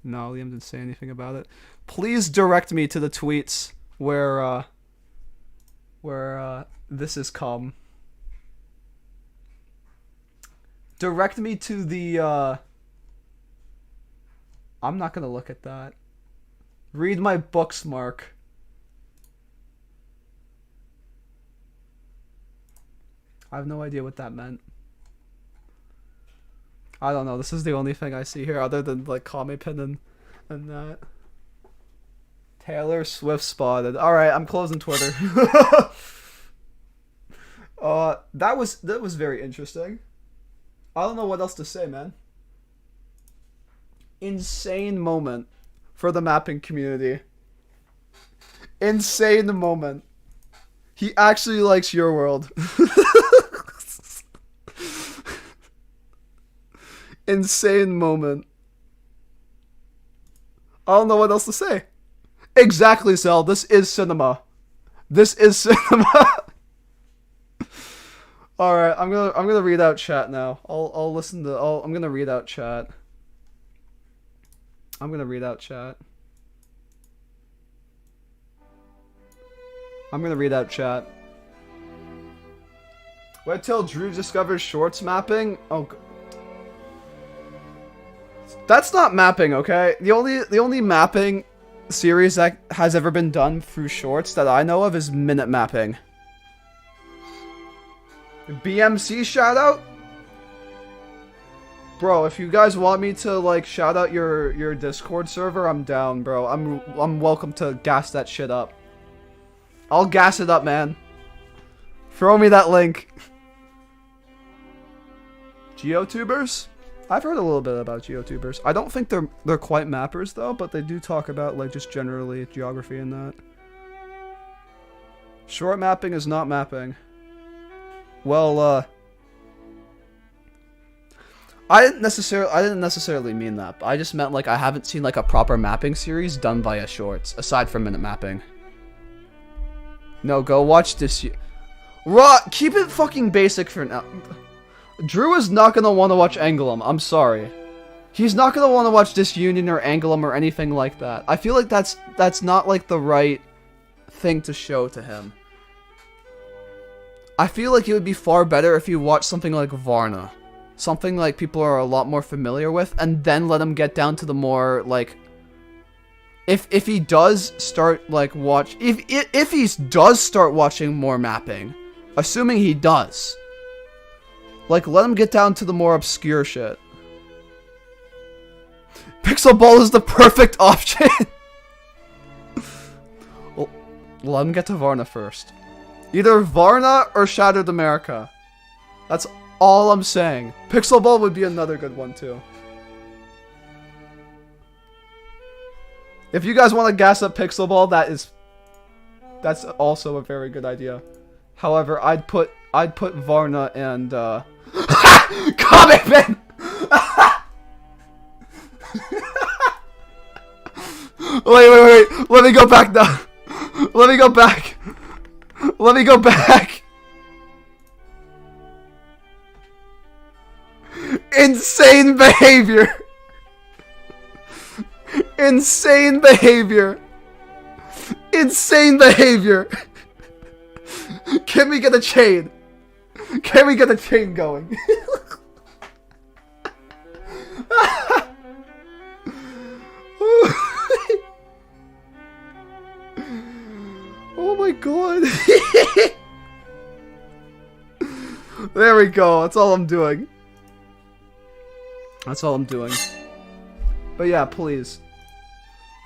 No, Liam didn't say anything about it. Please direct me to the tweets where this has come. Direct me to the I'm not gonna look at that. Read my books, Mark. I have no idea what that meant. I don't know. This is the only thing I see here other than like Kame Pin and that. Taylor Swift spotted. Alright, I'm closing Twitter. That was very interesting. I don't know what else to say, man. Insane moment for the mapping community. Insane moment. He actually likes Your World. Insane moment. I don't know what else to say. Exactly, Cell. This is cinema. This is cinema. All right, I'm gonna read out chat now. I'll listen to. I'm gonna read out chat. I'm gonna read out chat. I'm gonna read out chat. Wait till Drew discovers shorts mapping? Oh, that's not mapping, okay? The only mapping series that has ever been done through shorts that I know of is minute mapping. BMC shout out? Bro, if you guys want me to like shout out your Discord server, I'm down, bro. I'm welcome to gas that shit up. I'll gas it up, man. Throw me that link. Geotubers? I've heard a little bit about Geotubers. I don't think they're quite mappers though, but they do talk about like just generally geography and that. Short mapping is not mapping. Well, I didn't necessarily mean that. I just meant like I haven't seen like a proper mapping series done via shorts aside from minute mapping. No, go watch this. Raw, keep it fucking basic for now. Drew is not gonna want to watch Angoulême. I'm sorry. He's not gonna want to watch Disunion or Angoulême or anything like that. I feel like that's not like the right thing to show to him. I feel like it would be far better if you watched something like Varna. Something like people are a lot more familiar with, and then let him get down to the more like if he does start like if he does start watching more mapping, assuming he does. Like, let him get down to the more obscure shit. Pixel Ball is the perfect option! Well, let him get to Varna first. Either Varna or Shattered America. That's all I'm saying. Pixel Ball would be another good one, too. If you guys want to gas up Pixel Ball, that's also a very good idea. However, I'd put Varna and Comic Man! Wait. Let me go back now. Let me go back. Insane behavior. Insane behavior. Can we get a chain? Can we get a chain going? Oh my god. There we go. That's all I'm doing. But yeah, please.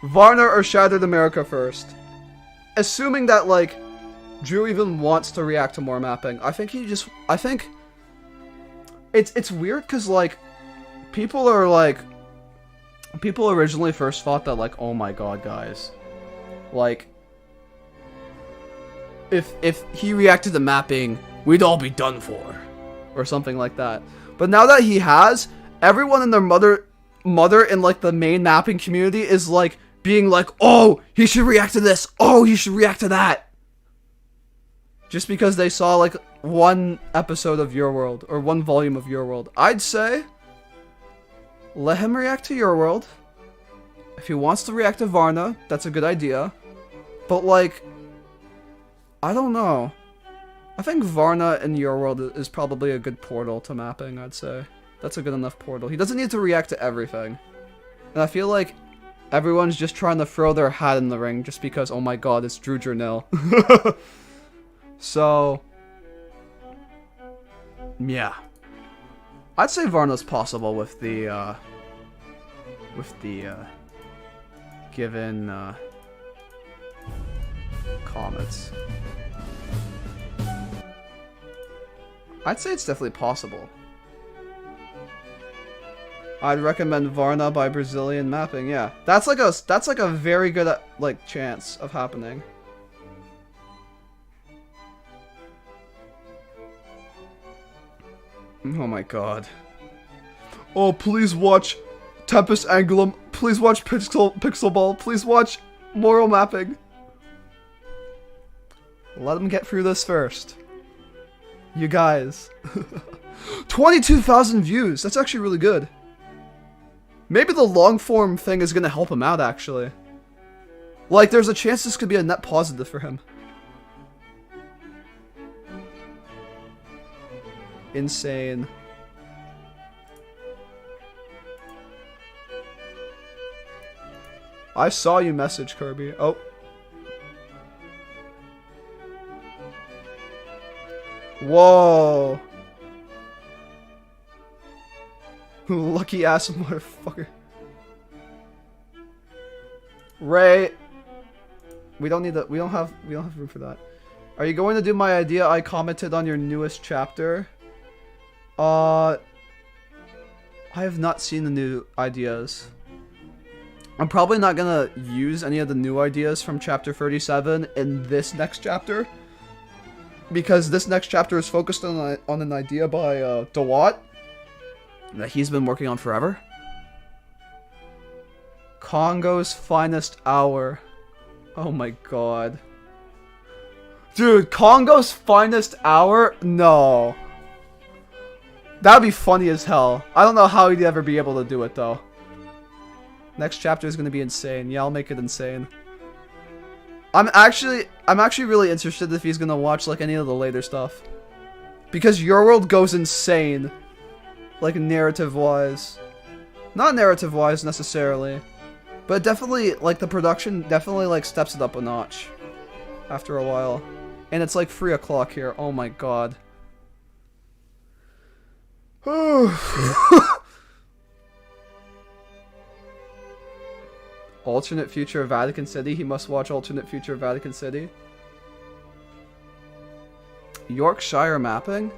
Varna or Shattered America first. Assuming that, like, Drew even wants to react to more mapping. I think it's weird because, like, people originally first thought that, like, oh my god, guys. Like, if he reacted to mapping, we'd all be done for. Or something like that. But now that he has, everyone and their mother in, like, the main mapping community is, like, being like, oh, he should react to this. Oh, he should react to that. Just because they saw, like, one episode of Your World, or one volume of Your World. I'd say, let him react to Your World. If he wants to react to Varna, that's a good idea. But, like, I don't know. I think Varna in Your World is probably a good portal to mapping, I'd say. That's a good enough portal. He doesn't need to react to everything. And I feel like everyone's just trying to throw their hat in the ring just because, oh my god, it's Drew Durnil. So, yeah. I'd say Varna's possible with the given, comets. I'd say it's definitely possible. I'd recommend Varna by Brazilian mapping. Yeah, that's like a very good like chance of happening. Oh my god. Oh, please watch Tempest Angulum. Please watch Pixel Ball. Please watch Moral Mapping. Let them get through this first. You guys. 22,000 views. That's actually really good. Maybe the long form thing is going to help him out, actually. Like, there's a chance this could be a net positive for him. insane. I saw you message, Kirby. Oh. Whoa. Lucky ass motherfucker. Ray. We don't have room for that. Are you going to do my idea I commented on your newest chapter? I have not seen the new ideas. I'm probably not gonna use any of the new ideas from chapter 37 in this next chapter, because this next chapter is focused on an idea by DeWatt that he's been working on forever. Congo's finest hour. Oh my god. Dude, Congo's finest hour? No. That'd be funny as hell. I don't know how he'd ever be able to do it though. Next chapter is gonna be insane. Yeah, I'll make it insane. I'm actually really interested if he's gonna watch like any of the later stuff, because Your World goes insane, like narrative wise. Not narrative wise necessarily, but definitely like the production definitely like steps it up a notch after a while. And it's like 3 o'clock here. Oh my god. Alternate future of Vatican City. He must watch Alternate Future of Vatican City. Yorkshire mapping.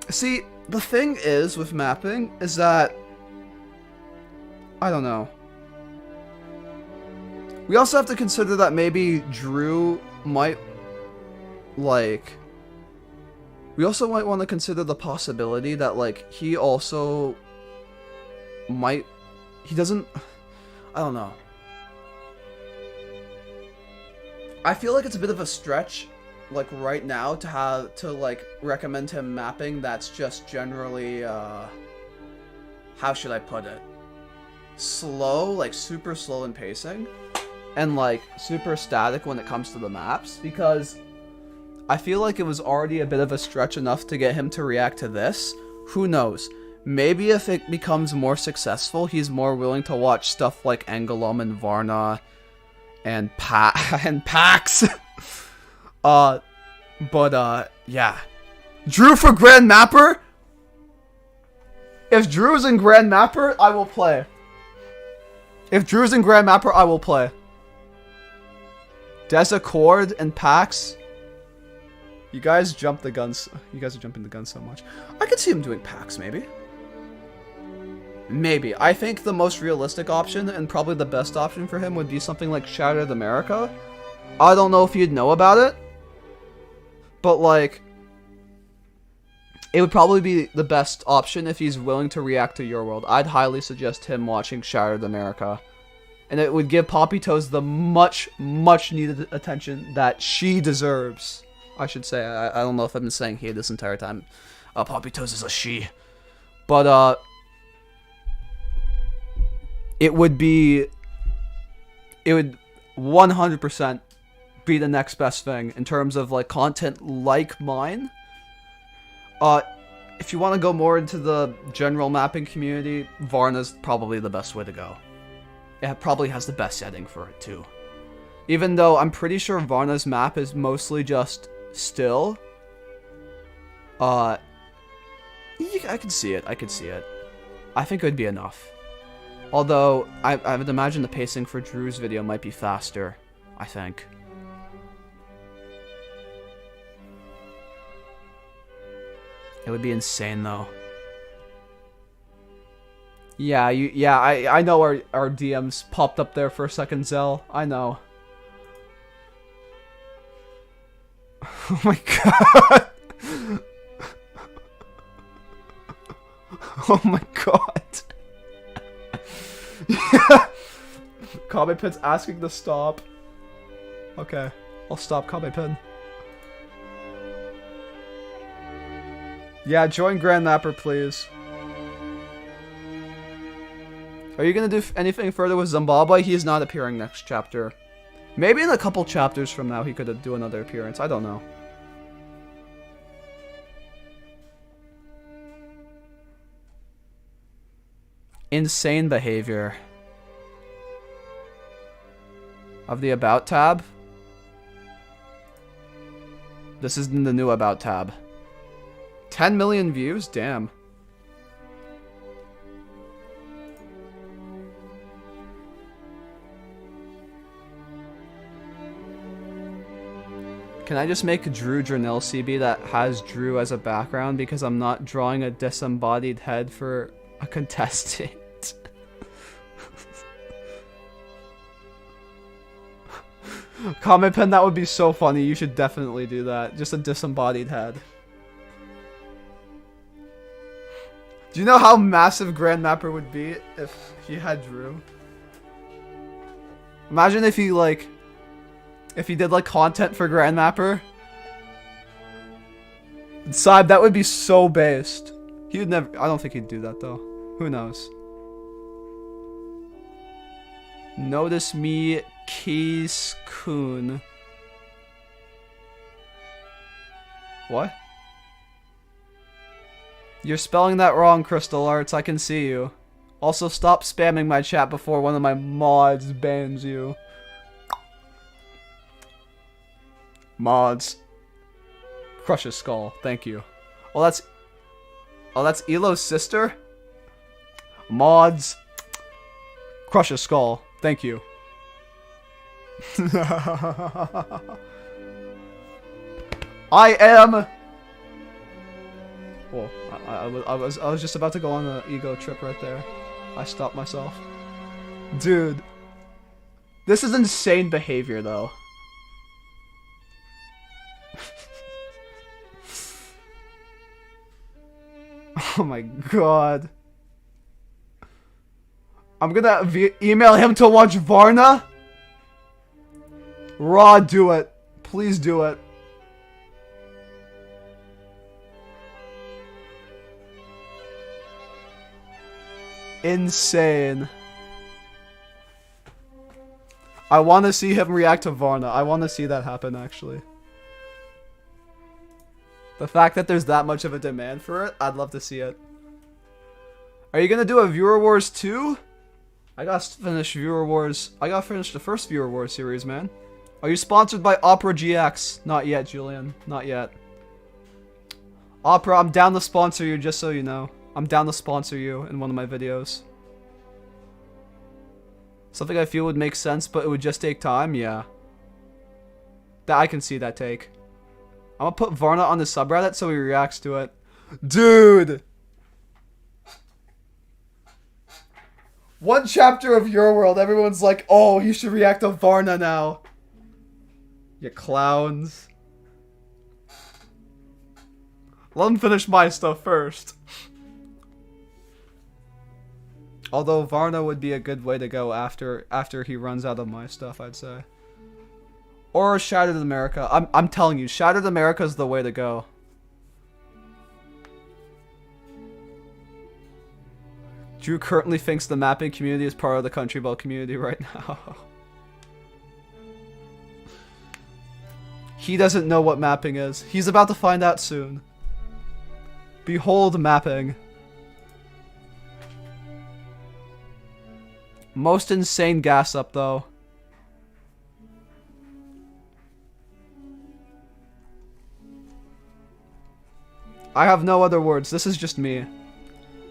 See, the thing is with mapping is that I don't know. We also have to consider that maybe Drew might like. We also might want to consider the possibility that like he also might. He doesn't. I don't know. I feel like it's a bit of a stretch, like right now, to like recommend him mapping that's just generally, how should I put it? Slow, like super slow in pacing, and like super static when it comes to the maps, because I feel like it was already a bit of a stretch enough to get him to react to this. Who knows? Maybe if it becomes more successful, he's more willing to watch stuff like Angoulême and Varna and Pax. Yeah. Drew for Grand Mapper? If Drew's in Grand Mapper, I will play. If Drew's in Grand Mapper, I will play. Desaccord and Pax. You guys jump the guns. You guys are jumping the gun so much. I could see him doing Pax, maybe. Maybe. I think the most realistic option, and probably the best option for him, would be something like Shattered America. I don't know if you'd know about it, but like, it would probably be the best option if he's willing to react to Your World. I'd highly suggest him watching Shattered America. And it would give Poppy Toes the much needed attention that she deserves. I should say. I don't know if I've been saying he this entire time. Poppy Toes is a she. But, it would 100% be the next best thing in terms of like content like mine. If you want to go more into the general mapping community, Varna's probably the best way to go. It probably has the best setting for it too. Even though I'm pretty sure Varna's map is mostly just still. I can see it. I could see it. I think it would be enough. Although, I would imagine the pacing for Drew's video might be faster, I think. It would be insane, though. Yeah, I know our DMs popped up there for a second, Zell. I know. Oh my god. Oh my god. Kabe Pin's asking to stop. Okay, I'll stop Kabe Pin. Yeah, join Grand Mapper, please. Are you gonna do anything further with Zimbabwe? He is not appearing next chapter. Maybe in a couple chapters from now he could do another appearance. I don't know. Insane behavior. Of the About tab. This is in the new About tab. 10 million views? Damn. Can I just make Drew Durnil CB that has Drew as a background because I'm not drawing a disembodied head for a contestant? Comment pen, that would be so funny. You should definitely do that. Just a disembodied head. Do you know how massive Grandmapper would be if he had Drew? Imagine if he like... If he did like content for Grandmapper. Saib, that would be so based. He would never... I don't think he'd do that though. Who knows? Notice me, Keys Kun. What? You're spelling that wrong, Crystal Arts. I can see you. Also, stop spamming my chat before one of my mods bans you. Mods. Crush his skull. Thank you. Oh, that's... Oh, that's Elo's sister? Mods. Crush his skull. Thank you. I am... Whoa. I was just about to go on an ego trip right there. I stopped myself. Dude. This is insane behavior, though. Oh my god. I'm gonna email him to watch Varna. Raw, do it. Please do it. Insane. I want to see him react to Varna. I want to see that happen, actually. The fact that there's that much of a demand for it, I'd love to see it. Are you gonna do a Viewer Wars 2? I gotta finish Viewer Wars. I gotta finish the first Viewer Wars series, man. Are you sponsored by Opera GX? Not yet, Julian. Not yet. Opera, I'm down to sponsor you, just so you know. I'm down to sponsor you in one of my videos. Something I feel would make sense, but it would just take time? Yeah. That I can see that take. I'm gonna put Varna on the subreddit so he reacts to it. Dude! One chapter of Your World, everyone's like, oh, he should react to Varna now. You clowns. Let him finish my stuff first. Although Varna would be a good way to go after he runs out of my stuff, I'd say. Or Shattered America. I'm telling you, Shattered America is the way to go. Drew currently thinks the mapping community is part of the Country Belt community right now. He doesn't know what mapping is. He's about to find out soon. Behold mapping. Most insane gas up though. I have no other words. This is just me.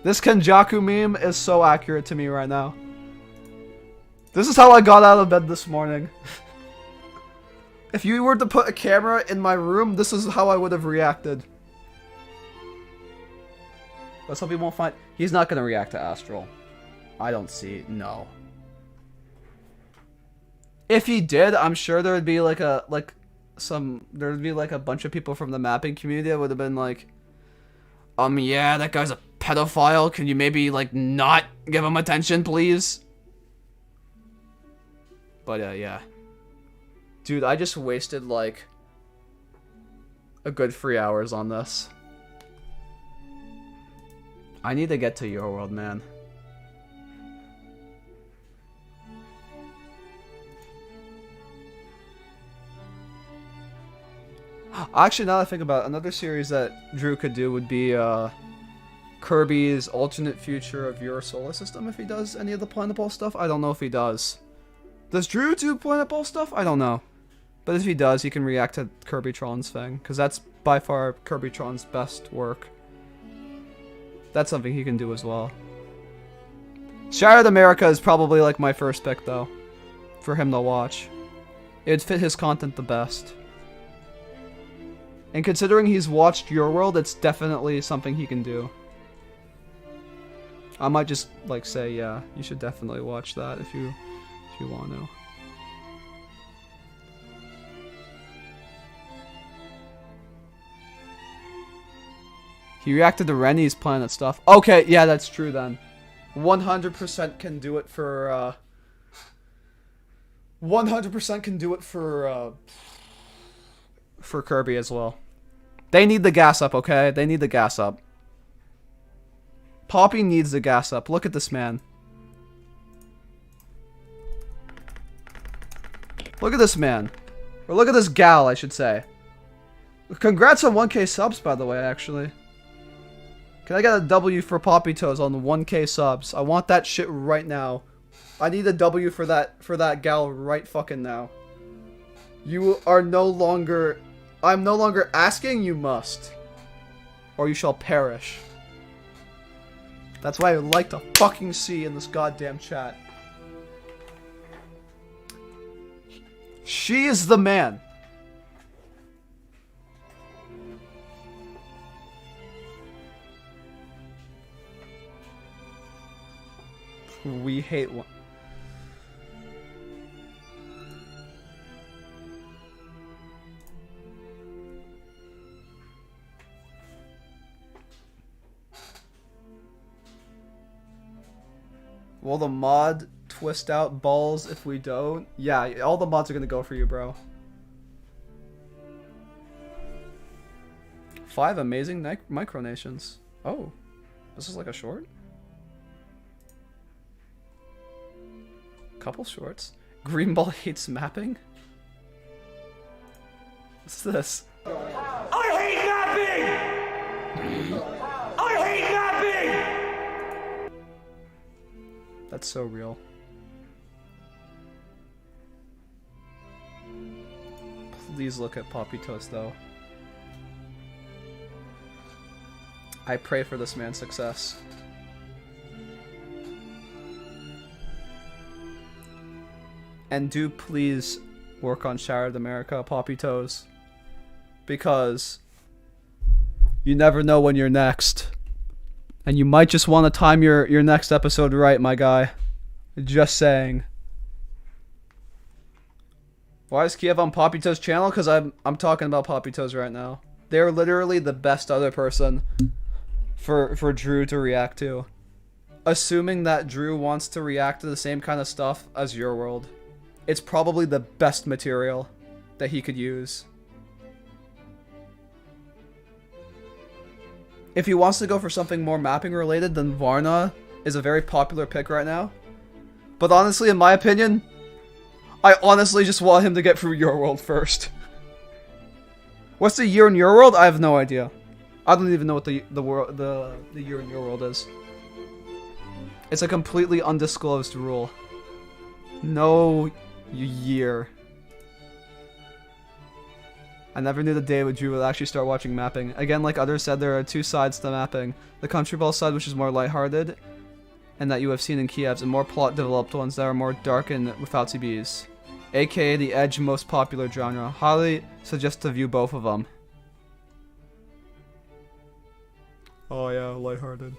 This Kenjaku meme is so accurate to me right now. This is how I got out of bed this morning. If you were to put a camera in my room, this is how I would have reacted. But some people won't find... He's not going to react to Astral. I don't see... No. If he did, I'm sure there would be like a... There would be like a bunch of people from the mapping community that would have been like... Yeah, that guy's a pedophile. Can you maybe, like, not give him attention, please? But, yeah. Dude, I just wasted, like, a good 3 hours on this. I need to get to Your World, man. Actually, now that I think about it, another series that Drew could do would be, Kirby's alternate future of your solar system if he does any of the Planet Ball stuff. I don't know if he does. Does Drew do Planet Ball stuff? I don't know. But if he does, he can react to Kirbytron's thing, because that's by far Kirbytron's best work. That's something he can do as well. Shattered America is probably like my first pick, though, for him to watch. It'd fit his content the best. And considering he's watched Your World, it's definitely something he can do. I might just like say, yeah, you should definitely watch that if you want to. He reacted to Rennie's Planet stuff. Okay, yeah, that's true then. 100% can do it for 100% can do it for Kirby as well. They need the gas up, okay? They need the gas up. Poppy needs the gas up. Look at this man. Look at this man. Or look at this gal, I should say. Congrats on 1K subs, by the way, actually. Can I get a W for Poppy Toes on the 1K subs? I want that shit right now. I need a W for that gal right fucking now. You are no longer... I'm no longer asking, you must. Or you shall perish. That's what I would like to fucking see in this goddamn chat. She is the man. We hate one. Will the mod twist out balls if we don't? Yeah, all the mods are gonna go for you, bro. 5 amazing micronations. Oh, this is like a short? Couple shorts. Greenball hates mapping? What's this? I hate mapping! I hate mapping! That's so real. Please look at Poppy Toast, though. I pray for this man's success. And do please work on Shattered America, Poppy Toes. Because you never know when you're next. And you might just want to time your next episode right, my guy. Just saying. Why is Kyiv on Poppy Toes' channel? Because I'm talking about Poppy Toes right now. They're literally the best other person for Drew to react to. Assuming that Drew wants to react to the same kind of stuff as Your World. It's probably the best material that he could use. If he wants to go for something more mapping related, then Varna is a very popular pick right now. But honestly, in my opinion, I honestly just want him to get through Your World first. What's the year in Your World? I have no idea. I don't even know what the year in Your World is. It's a completely undisclosed rule. No year. I never knew the day when Drew would actually start watching mapping. Again, like others said, there are two sides to mapping. The country ball side, which is more lighthearted, and that you have seen in Kyiv's, and more plot-developed ones that are more dark and without CBs. AKA the edge most popular genre. Highly suggest to view both of them. Oh yeah, lighthearted.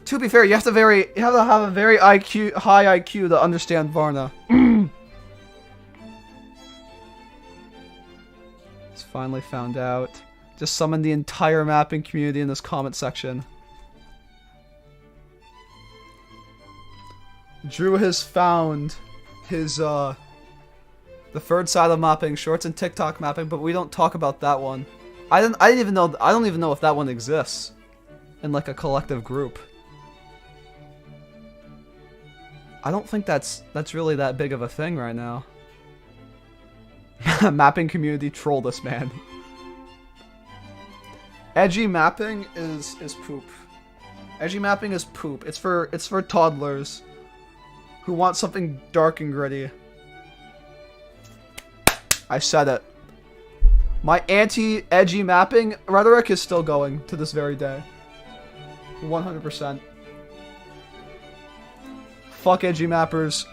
To be fair, you have to have a very high IQ to understand Varna. It's finally found out. Just summon the entire mapping community in this comment section. Drew has found his the third side of mapping, shorts and TikTok mapping, but we don't talk about that one. I don't even know if that one exists in like a collective group. I don't think that's really that big of a thing right now. Mapping community troll this man. Edgy mapping is poop. Edgy mapping is poop. It's for toddlers who want something dark and gritty. I said it. My anti-edgy mapping rhetoric is still going to this very day. 100%. Fuck edgy mappers.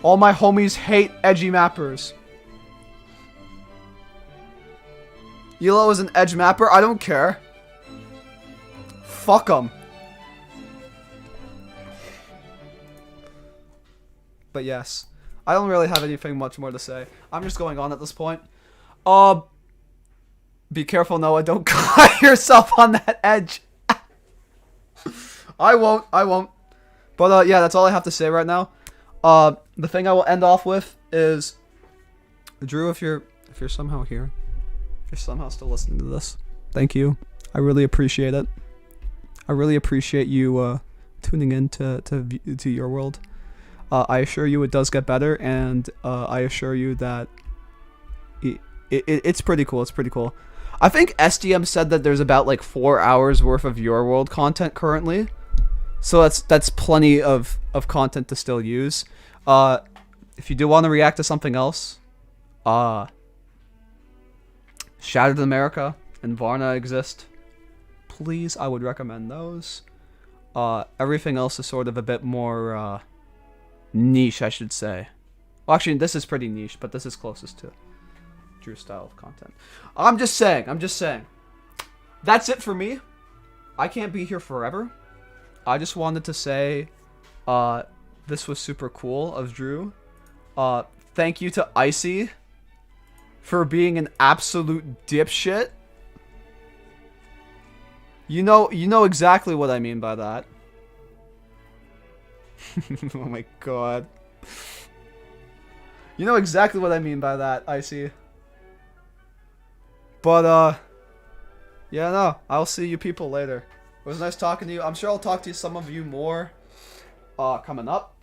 All my homies hate edgy mappers. Elo is an edge mapper? I don't care. Fuck them. But yes. I don't really have anything much more to say. I'm just going on at this point. Be careful, Noah. Don't cut yourself on that edge. I won't. But, yeah, that's all I have to say right now. The thing I will end off with is... Drew, if you're somehow here, if you're somehow still listening to this, thank you. I really appreciate it. I really appreciate you, tuning in to your world. I assure you it does get better, and, I assure you that it's pretty cool. It's pretty cool. I think SDM said that there's about, like, 4 hours worth of your world content currently. So that's plenty of content to still use. If you do want to react to something else, Shattered America and Varna exist. Please, I would recommend those. Everything else is sort of a bit more niche, I should say. Well, actually, this is pretty niche, but this is closest to Drew's style of content. I'm just saying. That's it for me. I can't be here forever. I just wanted to say, this was super cool of Drew. Thank you to Icy for being an absolute dipshit. You know exactly what I mean by that. Oh my god. You know exactly what I mean by that, Icy. But, yeah, no, I'll see you people later. It was nice talking to you. I'm sure I'll talk to some of you more coming up.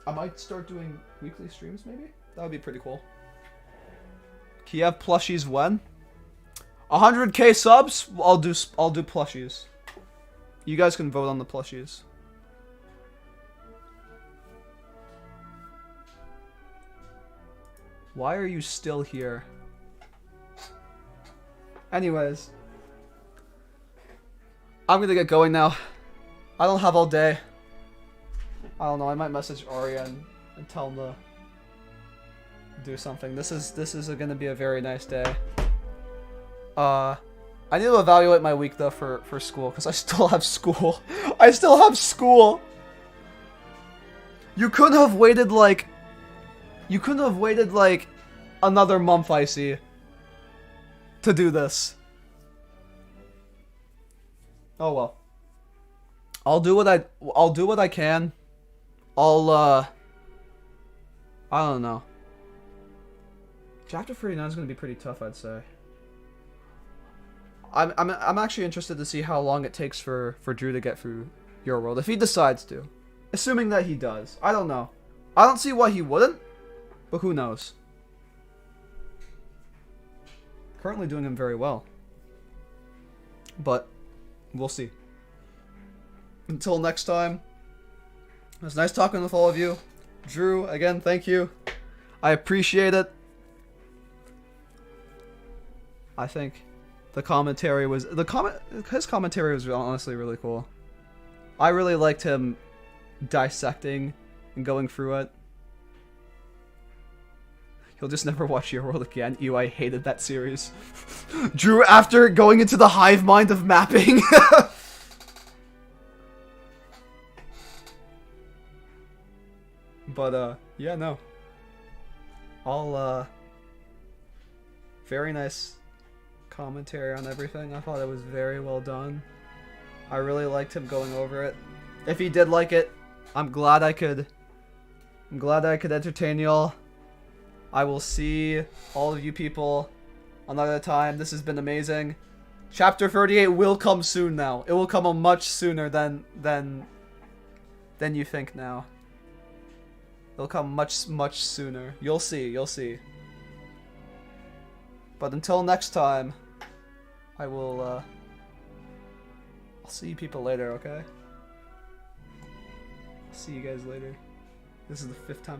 I might start doing weekly streams, maybe? That would be pretty cool. Kyiv plushies when? 100k subs? I'll do plushies. You guys can vote on the plushies. Why are you still here? Anyways. I'm gonna get going now. I don't have all day. I don't know, I might message Arya and tell him to do something. This is gonna be a very nice day. I need to evaluate my week though for school, because I still have school. I still have school! You couldn't have waited like another month, Icy, to do this. Oh well. I'll do what I can. I don't know. Chapter 39 is going to be pretty tough, I'd say. I'm actually interested to see how long it takes for Drew to get through your world, if he decides to. Assuming that he does. I don't know. I don't see why he wouldn't, but who knows. Currently doing him very well. But we'll see. Until next time, it was nice talking with all of you. Drew, again, thank you. I appreciate it. I think the commentary was his commentary was honestly really cool. I really liked him dissecting and going through it. He'll just never watch Your World again. Ew, I hated that series. Drew, after going into the hive mind of mapping. But, yeah, no. All, very nice commentary on everything. I thought it was very well done. I really liked him going over it. If he did like it, I'm glad I could entertain y'all. I will see all of you people another time. This has been amazing. Chapter 38 will come soon now. It will come a much sooner than you think now. It'll come much sooner. You'll see. But until next time, I will, I'll see you people later, okay? I'll see you guys later. This is the 5th time I've